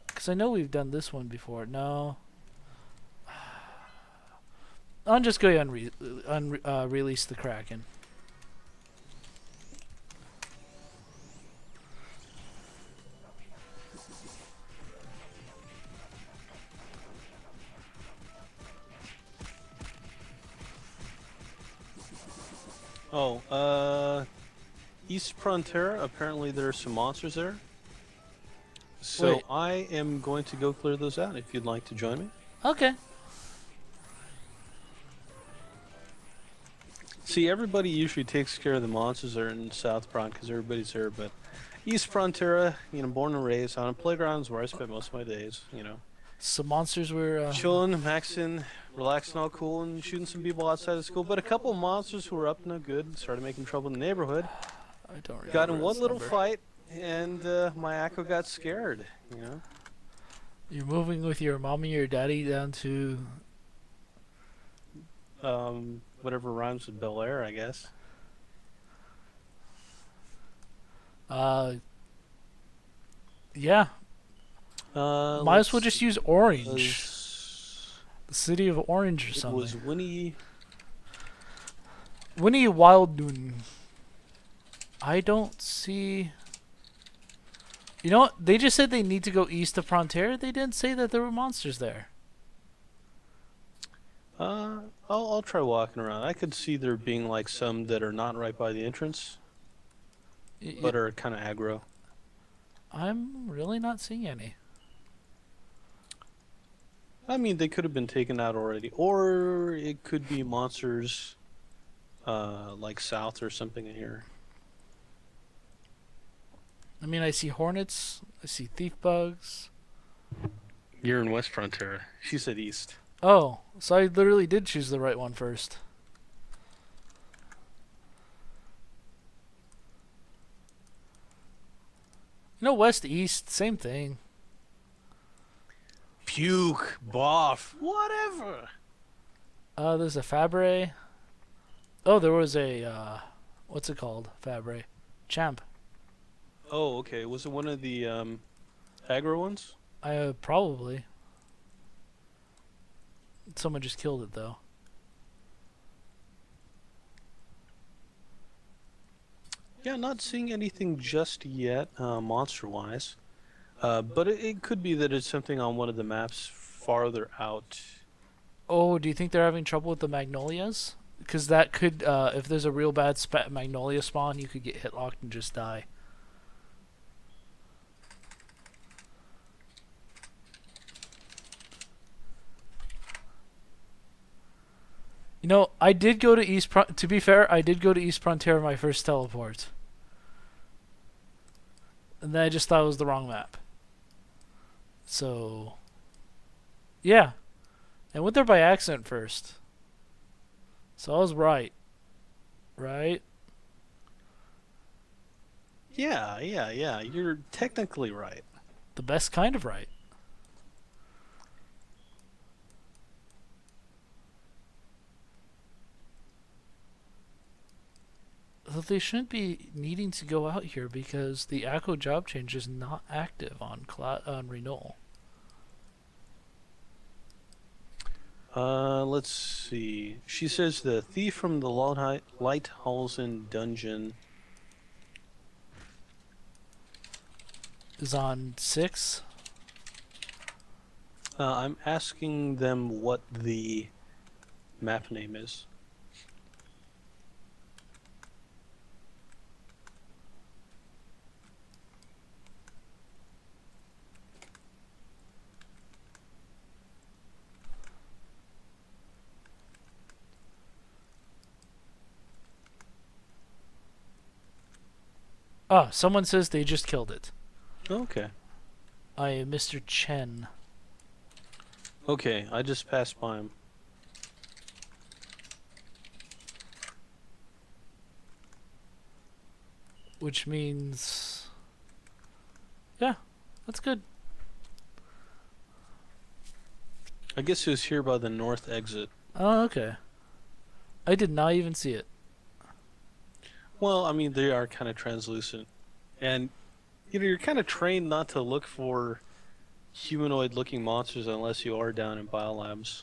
Because I know we've done this one before. No. I'll just go ahead and release the Kraken. Oh, East Frontier, apparently there are some monsters there. So Wait. I am going to go clear those out if you'd like to join me. Okay. See, everybody usually takes care of the monsters that are in South Front because everybody's there, but East Frontier, you know, born and raised on a playground is where I spend most of my days, you know. Some monsters were... Chilling, maxing, relaxing, all cool, and shooting some people outside of school. But a couple of monsters who were up to no good started making trouble in the neighborhood. I don't remember. Got in one its little number. fight, and my Akko got scared, you know. You're moving with your mommy or daddy down to... Whatever rhymes with Bel Air, I guess. Yeah. Might as well just use Orange. Was, The city of Orange or it something. was Winnie. Winnie Wildnoon. I don't see... You know what? They just said they need to go east of Frontier. They didn't say that there were monsters there. I'll try walking around. I could see there being like some that are not right by the entrance, but are kind of aggro. I'm really not seeing any. I mean, they could have been taken out already, or it could be monsters, like south or something in here. I mean, I see hornets. I see thief bugs. You're in West Frontier. She said east. Oh, so I literally did choose the right one first. You know, west, east, same thing. Puke, boff, whatever. There's a Fabre. Oh, there was a, what's it called? Fabre. Champ. Oh, okay. Was it one of the aggro ones? Probably. Someone just killed it, though. Yeah, not seeing anything just yet, monster-wise. But it could be that it's something on one of the maps farther out. Oh, do you think they're having trouble with the Magnolias? Because that could, if there's a real bad Magnolia spawn, you could get hit locked and just die. You know, I did go to East... to be fair, I did go to East Frontier my first teleport. And then I just thought it was the wrong map. So... Yeah. I went there by accident first. So I was right. Right? Yeah. You're technically right. The best kind of right. Though they shouldn't be needing to go out here because the Akko job change is not active on Renewal. Let's see. She says the thief from the Lighthausen dungeon. Is on 6. I'm asking them what the map name is. Oh, someone says they just killed it. Okay. I am Mr. Chen. Okay, I just passed by him. Which means... Yeah, that's good. I guess he was here by the north exit. Oh, okay. I did not even see it. Well, I mean, they are kind of translucent. And, you know, you're kind of trained not to look for humanoid-looking monsters unless you are down in biolabs.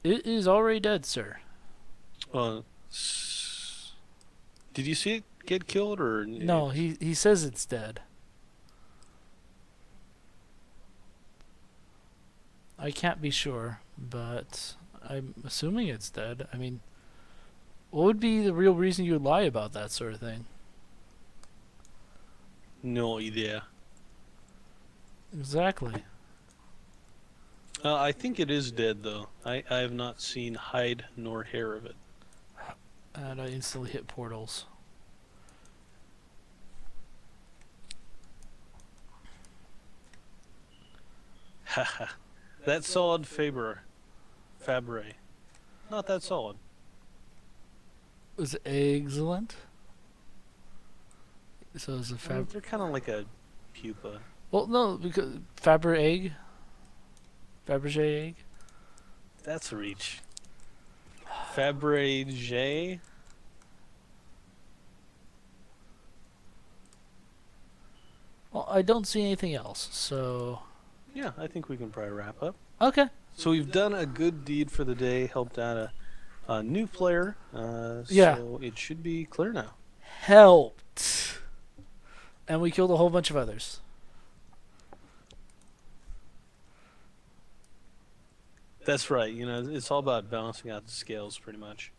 It is already dead, sir. Did you see it get killed, or... No, he says it's dead. I can't be sure, but I'm assuming it's dead. I mean, what would be the real reason you would lie about that sort of thing? No idea. Exactly. I think it is dead, though. I have not seen hide nor hair of it. And I instantly hit portals. Haha. That solid Fabre. Not that solid. Was excellent. So it's a They're kind of like a pupa. Well, no, because Faber egg. Fabergé egg. That's a reach. Fabergé. Well, I don't see anything else, so... Yeah, I think we can probably wrap up. Okay. So we've done a good deed for the day, helped out a new player. Yeah. So it should be clear now. Helped. And we killed a whole bunch of others. That's right. You know, it's all about balancing out the scales, pretty much.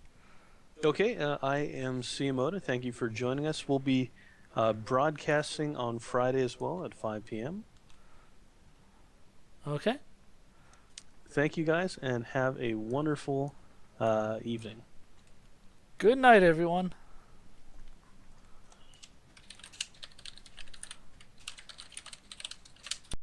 Okay, I am CMOda. Thank you for joining us. We'll be broadcasting on Friday as well at 5 p.m. Okay. Thank you guys, and have a wonderful evening. Good night, everyone.